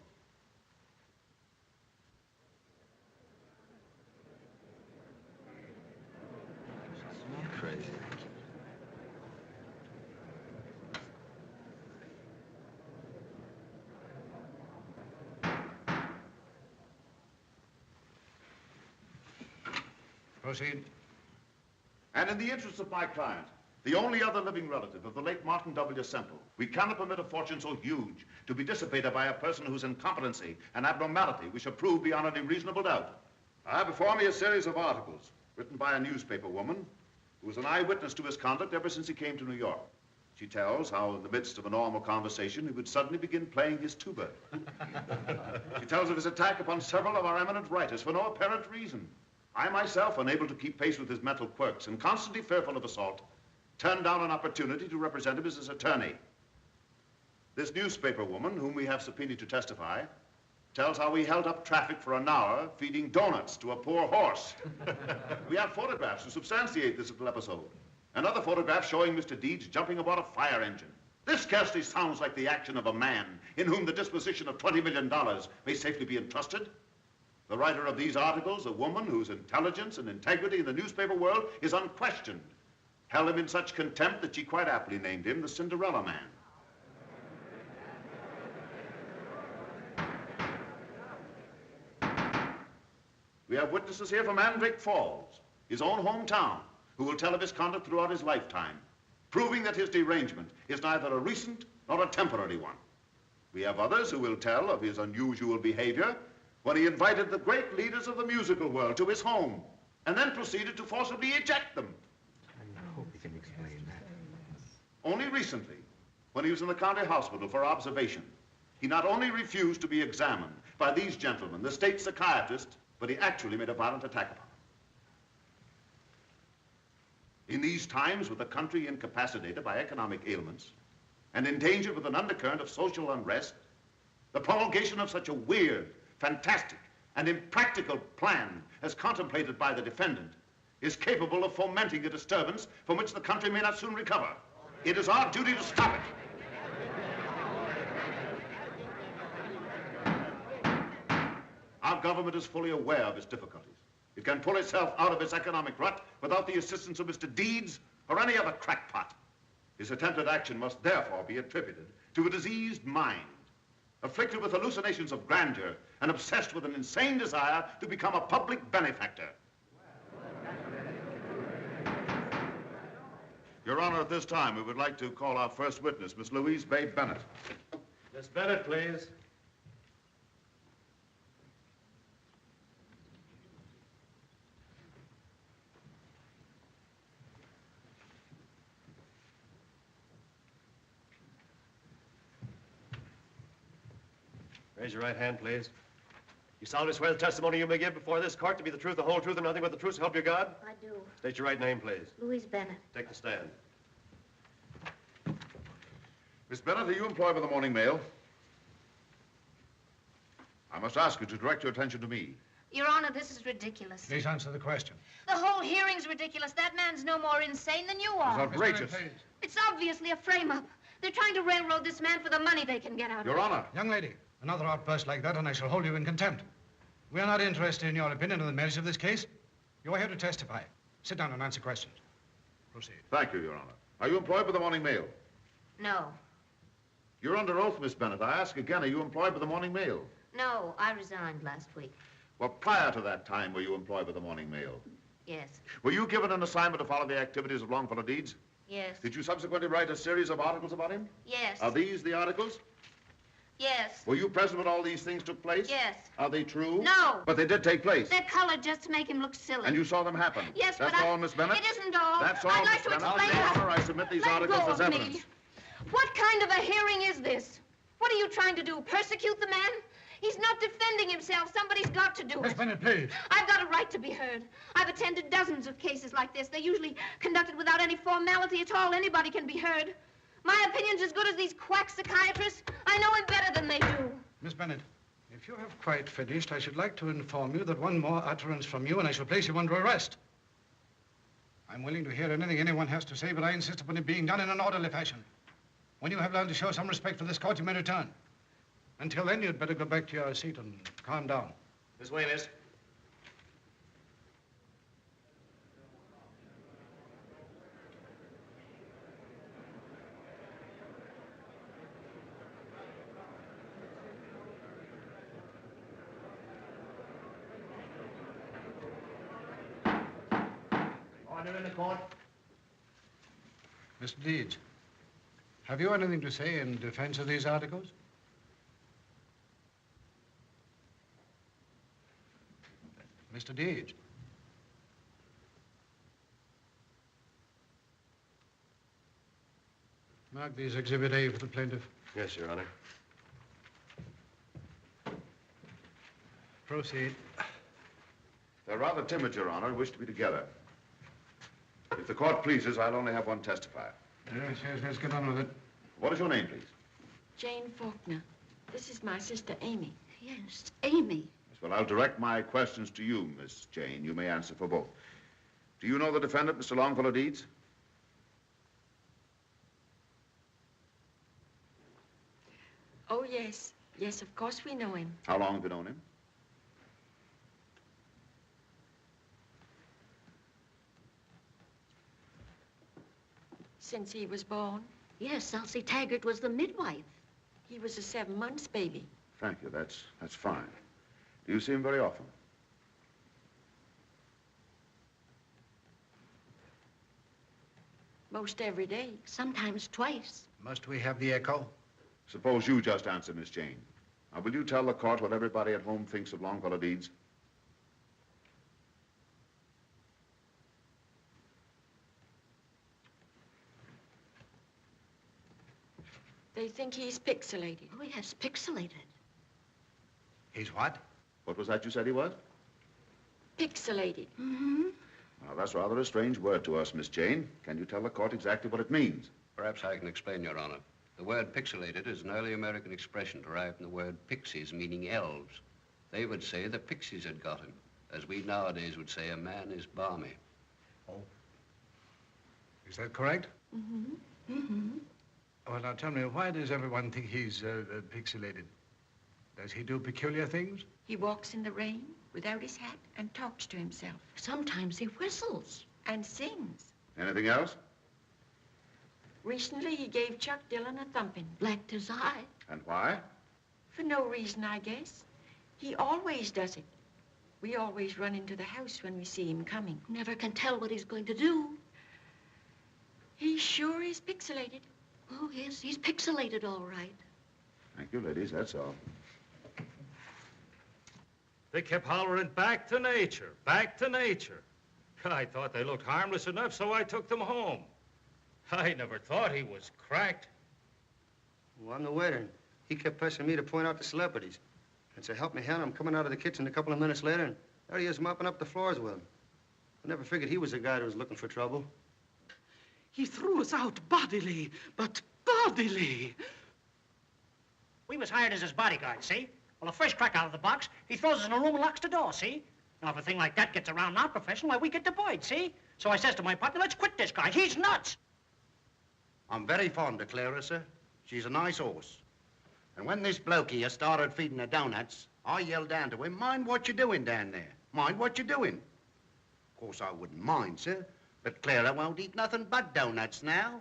Crazy. Proceed. And in the interest of my client, the only other living relative of the late Martin W. Semple, we cannot permit a fortune so huge to be dissipated by a person whose incompetency and abnormality we shall prove beyond any reasonable doubt. I have before me a series of articles written by a newspaper woman who was an eyewitness to his conduct ever since he came to New York. She tells how in the midst of a normal conversation, he would suddenly begin playing his tuba. She tells of his attack upon several of our eminent writers for no apparent reason. I myself, unable to keep pace with his mental quirks and constantly fearful of assault, turned down an opportunity to represent him as his attorney. This newspaper woman, whom we have subpoenaed to testify, tells how we held up traffic for an hour feeding donuts to a poor horse. We have photographs to substantiate this little episode. Another photograph showing Mr. Deeds jumping aboard a fire engine. This scarcely sounds like the action of a man in whom the disposition of $20 million may safely be entrusted. The writer of these articles, a woman whose intelligence and integrity in the newspaper world is unquestioned, held him in such contempt that she quite aptly named him the Cinderella Man. We have witnesses here from Mandrake Falls, his own hometown, who will tell of his conduct throughout his lifetime, proving that his derangement is neither a recent nor a temporary one. We have others who will tell of his unusual behavior when he invited the great leaders of the musical world to his home and then proceeded to forcibly eject them. I hope you can explain that. Only recently, when he was in the county hospital for observation, he not only refused to be examined by these gentlemen, the state psychiatrist, but he actually made a violent attack upon them. In these times, with the country incapacitated by economic ailments and endangered with an undercurrent of social unrest, the promulgation of such a weird, fantastic, and impractical plan as contemplated by the defendant is capable of fomenting a disturbance from which the country may not soon recover. It is our duty to stop it. Our government is fully aware of its difficulties. It can pull itself out of its economic rut without the assistance of Mr. Deeds or any other crackpot. His attempted action must therefore be attributed to a diseased mind, afflicted with hallucinations of grandeur and obsessed with an insane desire to become a public benefactor. Your Honor, at this time, we would like to call our first witness, Miss Louise Bay Bennett. Miss Bennett, please. Raise your right hand, please. You solemnly swear the testimony you may give before this court to be the truth, the whole truth, and nothing but the truth, so help you God? I do. State your right name, please. Louise Bennett. Take the stand. Miss Bennett, are you employed by the Morning Mail? I must ask you to direct your attention to me. Your Honor, this is ridiculous. Please answer the question. The whole hearing's ridiculous. That man's no more insane than you are. It's outrageous. It's obviously a frame-up. They're trying to railroad this man for the money they can get out of him. Your Honor. Young lady, another outburst like that and I shall hold you in contempt. We are not interested in your opinion on the merits of this case. You are here to testify. Sit down and answer questions. Proceed. Thank you, Your Honor. Are you employed by the Morning Mail? No. You're under oath, Miss Bennett. I ask again, are you employed by the Morning Mail? No, I resigned last week. Well, prior to that time, were you employed by the Morning Mail? Yes. Were you given an assignment to follow the activities of Longfellow Deeds? Yes. Did you subsequently write a series of articles about him? Yes. Are these the articles? Yes. Were you present when all these things took place? Yes. Are they true? No. But they did take place. They're colored just to make him look silly. And you saw them happen? Yes, That's but all, Miss Bennett? It isn't all. That's all, I'd like Miss to Bennett. explain. Your Honor, I submit these articles as evidence. Me. What kind of a hearing is this? What are you trying to do? Persecute the man? He's not defending himself. Somebody's got to do it. Miss Bennett, please. I've got a right to be heard. I've attended dozens of cases like this. They're usually conducted without any formality at all. Anybody can be heard. My opinion's as good as these quack psychiatrists. I know him better than they do. Miss Bennett, if you have quite finished, I should like to inform you that one more utterance from you and I shall place you under arrest. I'm willing to hear anything anyone has to say, but I insist upon it being done in an orderly fashion. When you have learned to show some respect for this court, you may return. Until then, you'd better go back to your seat and calm down. This way, miss. Order in the court. Mr. Deeds, have you anything to say in defense of these articles? Mr. Deeds. Mark these Exhibit A for the plaintiff. Yes, Your Honor. Proceed. They're rather timid, Your Honor, and wish to be together. If the court pleases, I'll only have one testifier. Yes, let's get on with it. What is your name, please? Jane Faulkner. This is my sister, Amy. Yes, Amy. Yes, well, I'll direct my questions to you, Miss Jane. You may answer for both. Do you know the defendant, Mr. Longfellow Deeds? Oh, yes. Yes, of course we know him. How long have you known him? Since he was born. Yes, Elsie Taggart was the midwife. He was a 7 months baby. Thank you. That's fine. Do you see him very often? Most every day. Sometimes twice. Must we have the echo? Suppose you just answer, Miss Jane. Now, will you tell the court what everybody at home thinks of Longfellow Deeds? They think he's pixelated. Oh, yes, pixelated. He's what? What was that you said he was? Pixelated. Mm-hmm. Now, that's rather a strange word to us, Miss Jane. Can you tell the court exactly what it means? Perhaps I can explain, Your Honor. The word pixelated is an early American expression derived from the word pixies, meaning elves. They would say the pixies had got him, as we nowadays would say a man is balmy. Oh. Is that correct? Mm-hmm. Mm-hmm. Well, now tell me, why does everyone think he's pixelated? Does he do peculiar things? He walks in the rain without his hat and talks to himself. Sometimes he whistles. And sings. Anything else? Recently, he gave Chuck Dillon a thumping. Blacked his eye. And why? For no reason, I guess. He always does it. We always run into the house when we see him coming. Never can tell what he's going to do. He sure is pixelated. Oh, yes, he's pixelated all right. Thank you, ladies, that's all. They kept hollering, back to nature, back to nature. I thought they looked harmless enough, so I took them home. I never thought he was cracked. Well, I'm the waiter. He kept pressing me to point out the celebrities. And so help me, hell, I'm coming out of the kitchen a couple of minutes later, and there he is mopping up the floors with him. I never figured he was the guy that was looking for trouble. He threw us out bodily, but bodily. We was hired as his bodyguard, see? Well, the first crack out of the box, he throws us in a room and locks the door, see? Now, if a thing like that gets around our profession, why, we get devoid, see? So I says to my partner, let's quit this guy. He's nuts. I'm very fond of Clara, sir. She's a nice horse. And when this bloke here started feeding her donuts, I yelled down to him, mind what you're doing down there. Mind what you're doing. Of course, I wouldn't mind, sir. But Clara won't eat nothing but donuts now.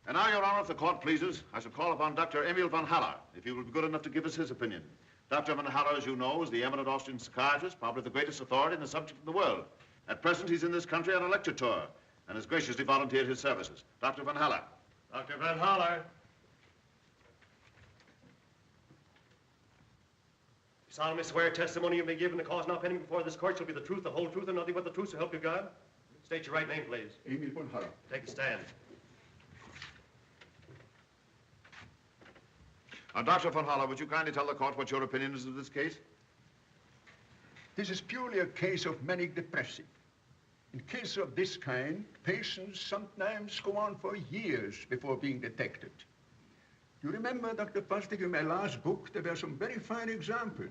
And now, Your Honor, if the court pleases, I shall call upon Dr. Emil von Haller, if he will be good enough to give us his opinion. Dr. von Haller, as you know, is the eminent Austrian psychiatrist, probably the greatest authority in the subject in the world. At present, he's in this country on a lecture tour and has graciously volunteered his services. Dr. von Haller. Dr. Van Haller. You solemnly swear testimony you may give in the cause now pending before this court shall be the truth, the whole truth, and nothing but the truth, so help you God? State your right name, please. Emil von Haller. Take a stand. Now, Dr. von Haller, would you kindly tell the court what your opinion is of this case? This is purely a case of manic depressive. In cases of this kind, patients sometimes go on for years before being detected. You remember, Dr. Fosdick, in my last book, there were some very fine examples.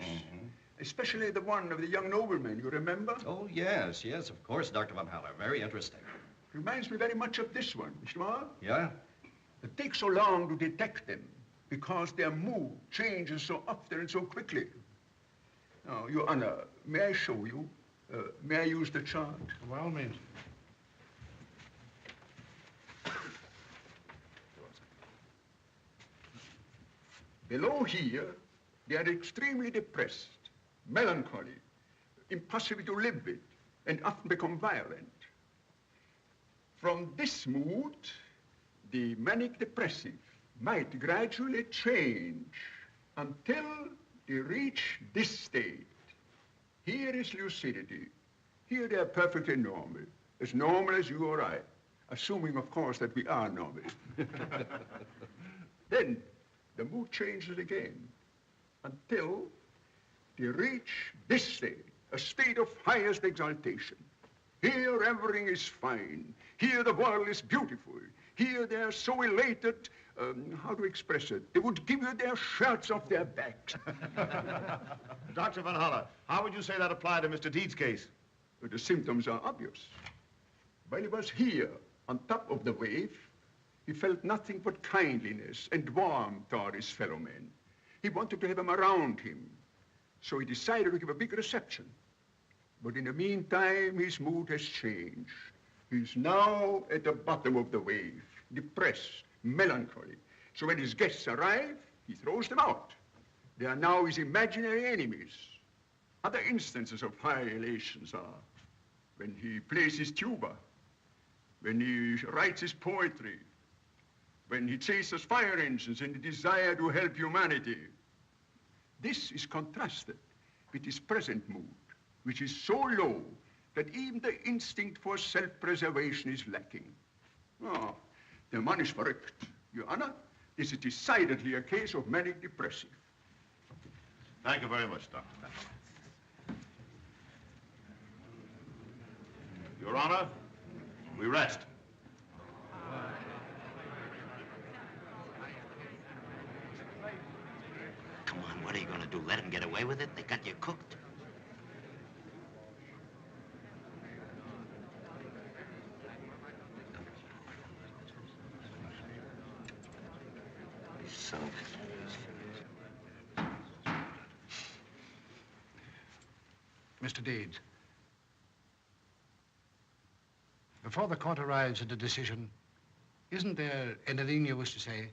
Especially the one of the young nobleman, you remember? Oh, yes, of course, Dr. von Haller. Very interesting. Reminds me very much of this one, Mr. Marr. Yeah? It takes so long to detect them because their mood changes so often and so quickly. Now, Your Honor, may I show you? May I use the chart? By all means. Below here, they are extremely depressed, melancholy, impossible to live with, and often become violent. From this mood, the manic depressive might gradually change until they reach this state. Here is lucidity, Here they are perfectly normal as you or I, assuming, of course, that we are normal. Then the mood changes again until they reach this state, a state of highest exaltation. Here everything is fine. Here the world is beautiful. Here they are so elated, how to express it? They would give you their shirts off their backs. Dr. Van Haller, how would you say that applied to Mr. Deeds' case? But the symptoms are obvious. While he was here, on top of the wave, he felt nothing but kindliness and warmth toward his fellow men. He wanted to have them around him, so he decided to give a big reception. But in the meantime, his mood has changed. He's now at the bottom of the wave, depressed, melancholy. So when his guests arrive, he throws them out. They are now his imaginary enemies. Other instances of high elations are when he plays his tuba, when he writes his poetry, when he chases fire engines in the desire to help humanity. This is contrasted with his present mood, which is so low that even the instinct for self-preservation is lacking. Oh, der Mann ist verrückt. Your Honor, this is decidedly a case of manic depressive. Thank you very much, Doctor. Your Honor, we rest. Come on, what are you going to do? Let him get away with it? They got you cooked. So... Mr. Deeds, before the court arrives at a decision, isn't there anything you wish to say?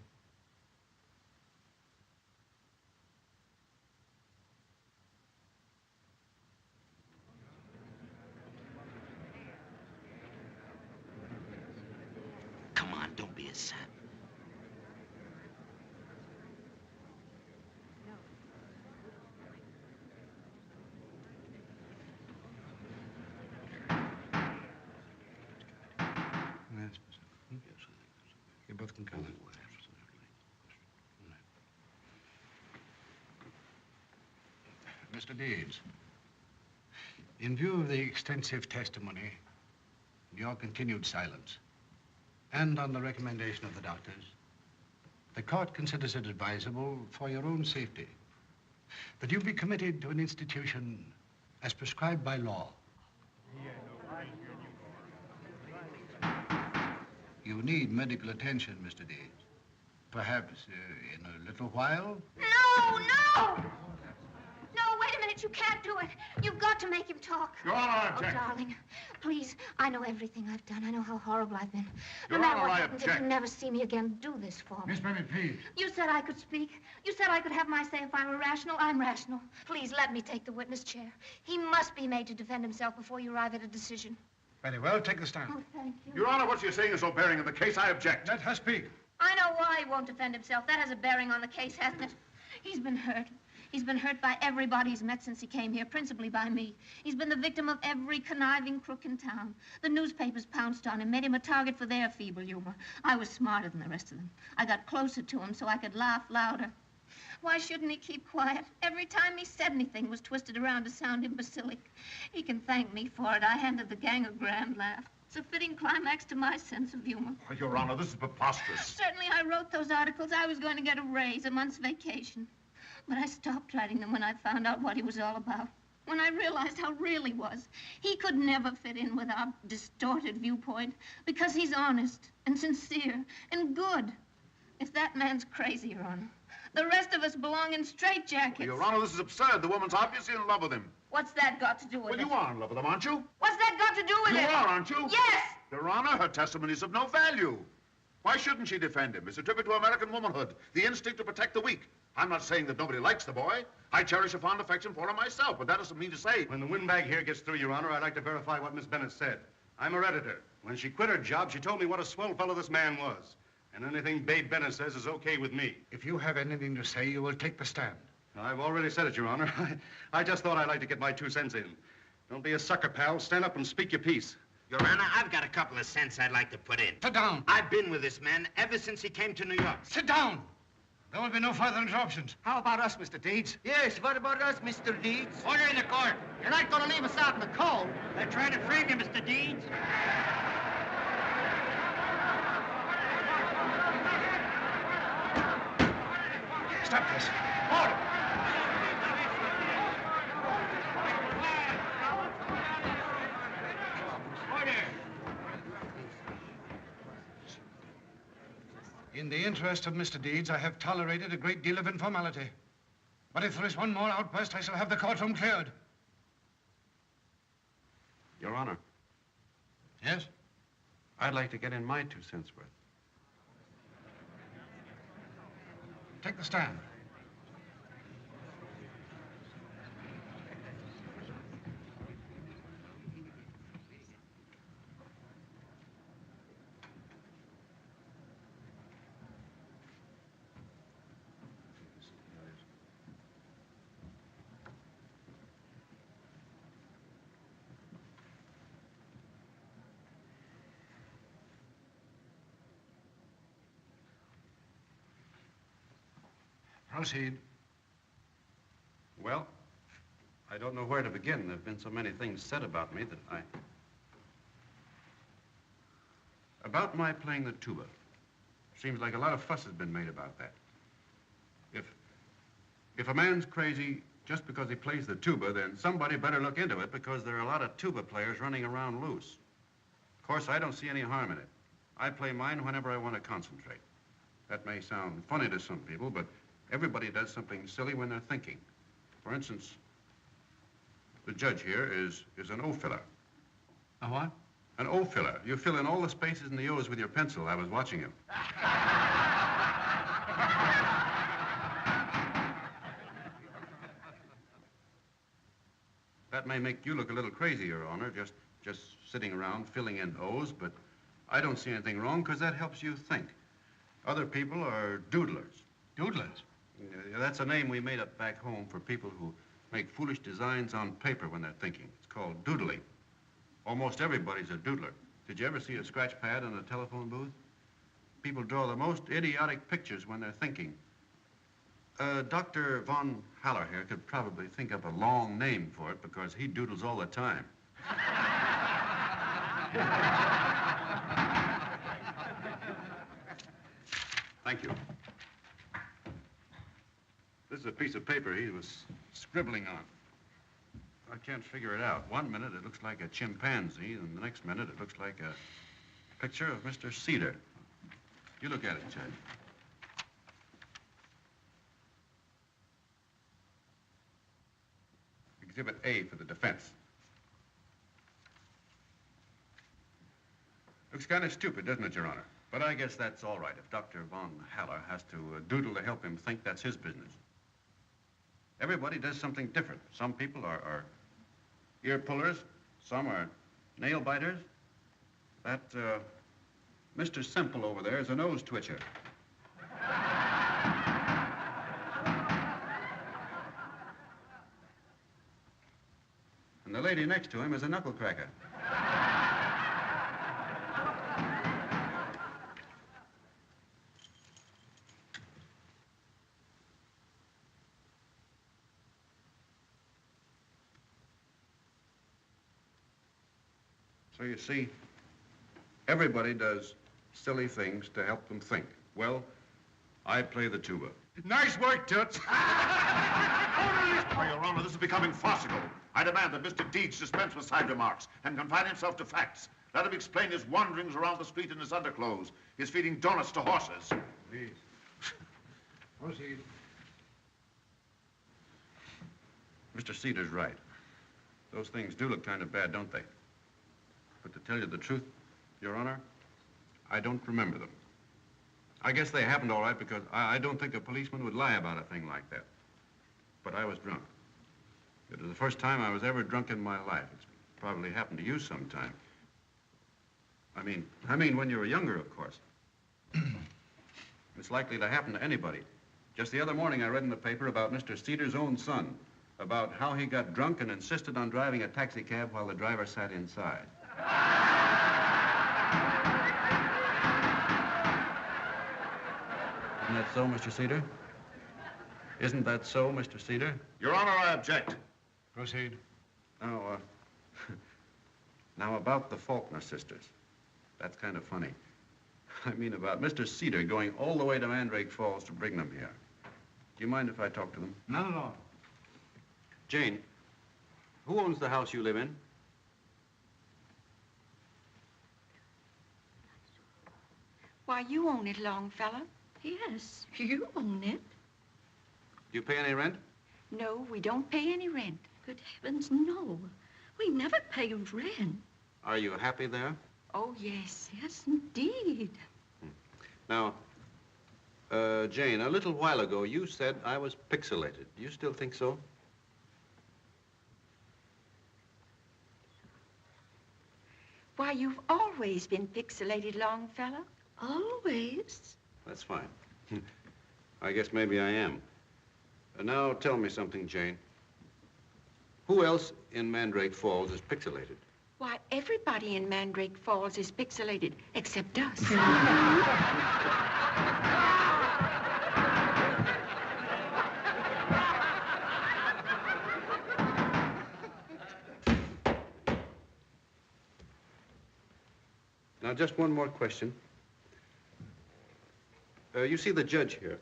Come on, don't be a sap. You both can come. Mr. Deeds, in view of the extensive testimony, your continued silence, and on the recommendation of the doctors, the court considers it advisable for your own safety that you be committed to an institution as prescribed by law. You need medical attention, Mr. Deeds. Perhaps in a little while? No, no! No, wait a minute. You can't do it. You've got to make him talk. Your Honor, I object. Oh, darling, please. I know everything I've done. I know how horrible I've been. Your No matter Honor, what I happens, if object. you never see me again, do this for me. Miss Bennett, please. You said I could speak. You said I could have my say if I were rational. I'm rational. Please, let me take the witness chair. He must be made to defend himself before you arrive at a decision. Very well, take the stand. Oh, thank you. Your Honor, what you're saying is so bearing in the case, I object. Let her speak. I know why he won't defend himself. That has a bearing on the case, hasn't it? He's been hurt. He's been hurt by everybody he's met since he came here, principally by me. He's been the victim of every conniving crook in town. The newspapers pounced on him, made him a target for their feeble humor. I was smarter than the rest of them. I got closer to him so I could laugh louder. Why shouldn't he keep quiet? Every time he said anything was twisted around to sound imbecilic. He can thank me for it. I handed the gang a grand laugh. It's a fitting climax to my sense of humor. Oh, Your Honor, this is preposterous. Certainly I wrote those articles. I was going to get a raise, a month's vacation. But I stopped writing them when I found out what he was all about. When I realized how real he was. He could never fit in with our distorted viewpoint because he's honest and sincere and good. If that man's crazy, Your Honor, the rest of us belong in straitjackets. Your Honor, this is absurd. The woman's obviously in love with him. What's that got to do with Well, it? you are in love with him, aren't you? What's that got to do with You it? are, aren't you? Yes! Your Honor, her testimony is of no value. Why shouldn't she defend him? It's a tribute to American womanhood, the instinct to protect the weak. I'm not saying that nobody likes the boy. I cherish a fond affection for him myself, but that doesn't mean to say... When the windbag here gets through, Your Honor, I'd like to verify what Miss Bennett said. I'm her editor. When she quit her job, she told me what a swell fellow this man was. And anything Babe Bennett says is okay with me. If you have anything to say, you will take the stand. I've already said it, Your Honor. I just thought I'd like to get my 2 cents in. Don't be a sucker, pal. Stand up and speak your piece. Your Honor, I've got a couple of cents I'd like to put in. Sit down. I've been with this man ever since he came to New York. Sit down. There will be no further interruptions. How about us, Mr. Deeds? Yes, what about us, Mr. Deeds? Order in the court. You're not gonna leave us out in the cold. They're trying to frame you, Mr. Deeds. Stop this. Order. In the interest of Mr. Deeds, I have tolerated a great deal of informality. But if there is one more outburst, I shall have the courtroom cleared. Your Honor. Yes? I'd like to get in my 2 cents worth. Take the stand. Proceed. Well, I don't know where to begin. There have been so many things said about me that About my playing the tuba. Seems like a lot of fuss has been made about that. If a man's crazy just because he plays the tuba, then somebody better look into it because there are a lot of tuba players running around loose. Of course, I don't see any harm in it. I play mine whenever I want to concentrate. That may sound funny to some people, but everybody does something silly when they're thinking. For instance, the judge here is an O filler. A what? An O filler. You fill in all the spaces in the O's with your pencil. I was watching him. That may make you look a little crazy, Your Honor, just sitting around filling in O's, but I don't see anything wrong because that helps you think. Other people are doodlers. Doodlers? That's a name we made up back home for people who make foolish designs on paper when they're thinking. It's called doodling. Almost everybody's a doodler. Did you ever see a scratch pad in a telephone booth? People draw the most idiotic pictures when they're thinking. Dr. Von Haller here could probably think up a long name for it because he doodles all the time. Thank you. This is a piece of paper he was scribbling on. I can't figure it out. One minute it looks like a chimpanzee, and the next minute it looks like a picture of Mr. Cedar. You look at it, Judge. Exhibit A for the defense. Looks kind of stupid, doesn't it, Your Honor? But I guess that's all right. If Dr. Von Haller has to doodle to help him think, that's his business. Everybody does something different. Some people are ear pullers. Some are nail biters. That, Mr. Semple over there is a nose twitcher. And the lady next to him is a knuckle cracker. So you see, everybody does silly things to help them think. Well, I play the tuba. Nice work, Toots. Oh, Your Honor, this is becoming farcical. I demand that Mr. Deeds dispense with side remarks and confine himself to facts. Let him explain his wanderings around the street in his underclothes, his feeding donuts to horses. Please. Proceed. Mr. Cedar's right. Those things do look kind of bad, don't they? But to tell you the truth, Your Honor, I don't remember them. I guess they happened all right because I don't think a policeman would lie about a thing like that. But I was drunk. It was the first time I was ever drunk in my life. It's probably happened to you sometime. I mean when you were younger, of course. It's likely to happen to anybody. Just the other morning, I read in the paper about Mr. Cedar's own son. about how he got drunk and insisted on driving a taxi cab while the driver sat inside. Isn't that so, Mr. Cedar? Isn't that so, Mr. Cedar? Your Honor, I object. Proceed. Now, now about the Faulkner sisters. That's kind of funny. I mean about Mr. Cedar going all the way to Mandrake Falls to bring them here. Do you mind if I talk to them? Not at all. Jane, who owns the house you live in? Why, you own it, Longfellow. Yes, you own it. Do you pay any rent? No, we don't pay any rent. Good heavens, no. We never pay rent. Are you happy there? Oh, yes. Yes, indeed. Now, Jane, a little while ago you said I was pixelated. Do you still think so? Why, you've always been pixelated, Longfellow. Always? That's fine. I guess maybe I am. Now tell me something, Jane. Who else in Mandrake Falls is pixelated? Why, everybody in Mandrake Falls is pixelated, except us. Now, just one more question. You see the judge here.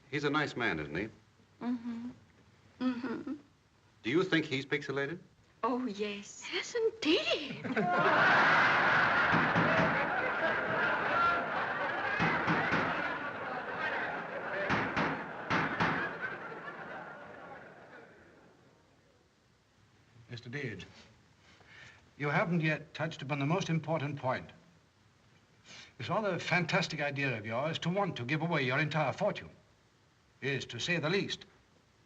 He's a nice man, isn't he? Mm-hmm. Mm-hmm. Do you think he's pixelated? Oh, yes. Yes, indeed. Mr. Deeds, you haven't yet touched upon the most important point. This rather fantastic idea of yours to want to give away your entire fortune is, to say the least,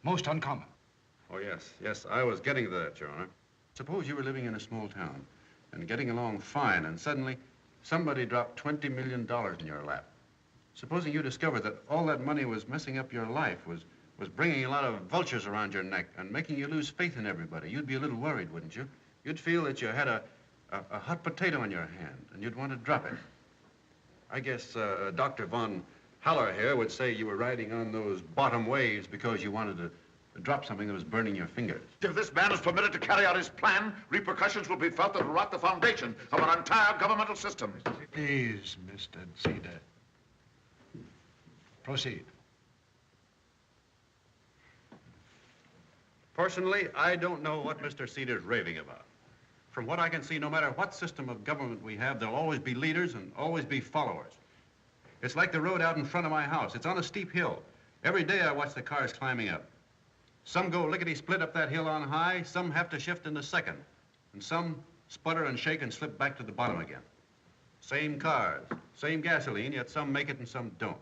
most uncommon. Oh, yes. Yes, I was getting to that, Your Honor. Suppose you were living in a small town and getting along fine, and suddenly somebody dropped $20 million in your lap. Supposing you discovered that all that money was messing up your life, was bringing a lot of vultures around your neck and making you lose faith in everybody. You'd be a little worried, wouldn't you? You'd feel that you had a hot potato in your hand, and you'd want to drop it. I guess Dr. Von Haller here would say you were riding on those bottom waves because you wanted to drop something that was burning your fingers. If this man is permitted to carry out his plan, repercussions will be felt that will rock the foundation of our entire governmental system. Please, Mr. Cedar. Proceed. Personally, I don't know what Mr. Cedar's raving about. From what I can see, no matter what system of government we have, there'll always be leaders and always be followers. It's like the road out in front of my house. It's on a steep hill. Every day I watch the cars climbing up. Some go lickety-split up that hill on high, some have to shift in the second, and some sputter and shake and slip back to the bottom again. Same cars, same gasoline, yet some make it and some don't.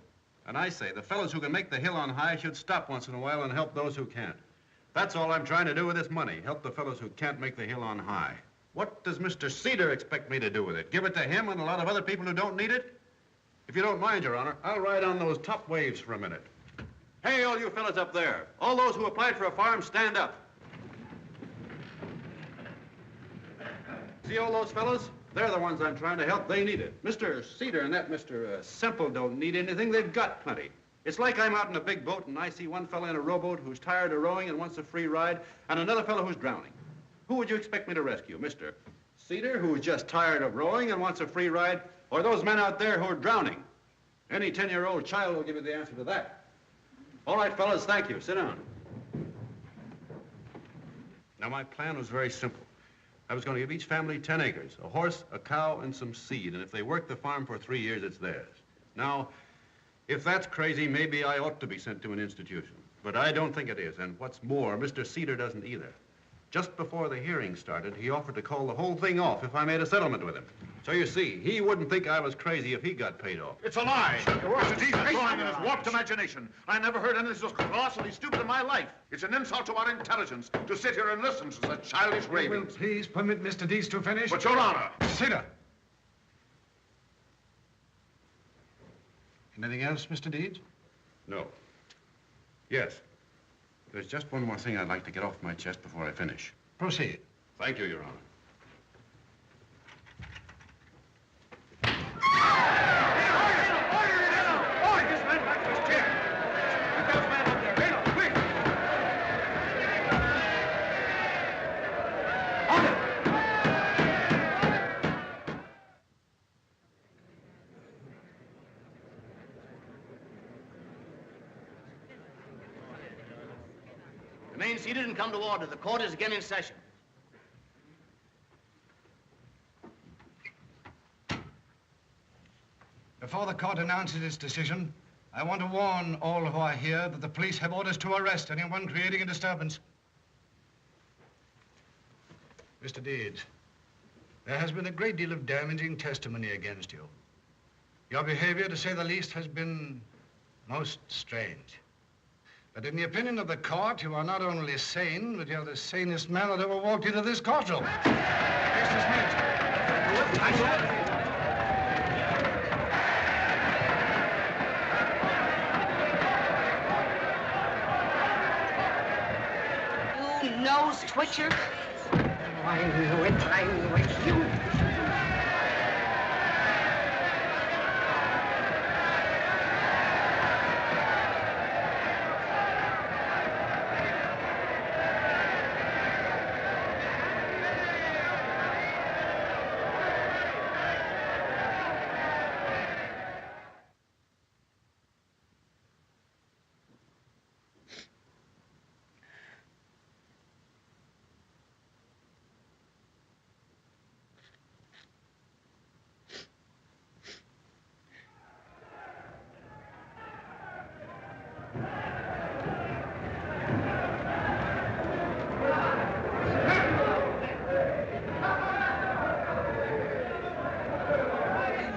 And I say, the fellows who can make the hill on high should stop once in a while and help those who can't. That's all I'm trying to do with this money, help the fellows who can't make the hill on high. What does Mr. Cedar expect me to do with it? Give it to him and a lot of other people who don't need it? If you don't mind, Your Honor, I'll ride on those top waves for a minute. Hey, all you fellas up there. All those who applied for a farm, stand up. See all those fellas? They're the ones I'm trying to help. They need it. Mr. Cedar and that Mr. Semple don't need anything. They've got plenty. It's like I'm out in a big boat and I see one fella in a rowboat who's tired of rowing and wants a free ride, and another fellow who's drowning. Who would you expect me to rescue? Mr. Cedar, who's just tired of rowing and wants a free ride, or those men out there who are drowning? Any 10-year-old child will give you the answer to that. All right, fellas, thank you. Sit down. Now, my plan was very simple. I was going to give each family 10 acres, a horse, a cow, and some seed, and if they work the farm for 3 years, it's theirs. Now, if that's crazy, maybe I ought to be sent to an institution. But I don't think it is, and what's more, Mr. Cedar doesn't either. Just before the hearing started, he offered to call the whole thing off if I made a settlement with him. So you see, he wouldn't think I was crazy if he got paid off. It's a lie. Mr. Deeds is drawing on his warped imagination. I never heard anything so colossally stupid in my life. It's an insult to our intelligence to sit here and listen to such childish ravings. Will please permit Mr. Deeds to finish? But, Your Honor. Cedar. Anything else, Mr. Deeds? No. Yes. There's just one more thing I'd like to get off my chest before I finish. Proceed. Thank you, Your Honor. Remains seated and come to order. The court is again in session. Before the court announces its decision, I want to warn all who are here that the police have orders to arrest anyone creating a disturbance. Mr. Deeds, there has been a great deal of damaging testimony against you. Your behavior, to say the least, has been most strange. But in the opinion of the court, you are not only sane, but you're the sanest man that ever walked into this courtroom. Case dismissed. You nose twitcher. I knew it. I knew it. You.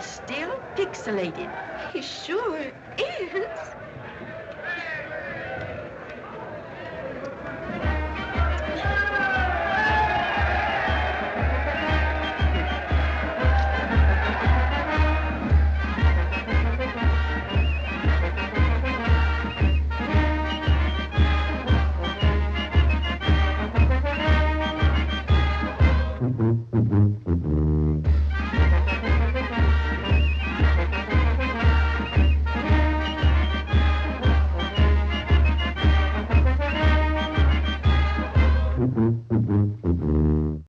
Still pixelated. He sure is.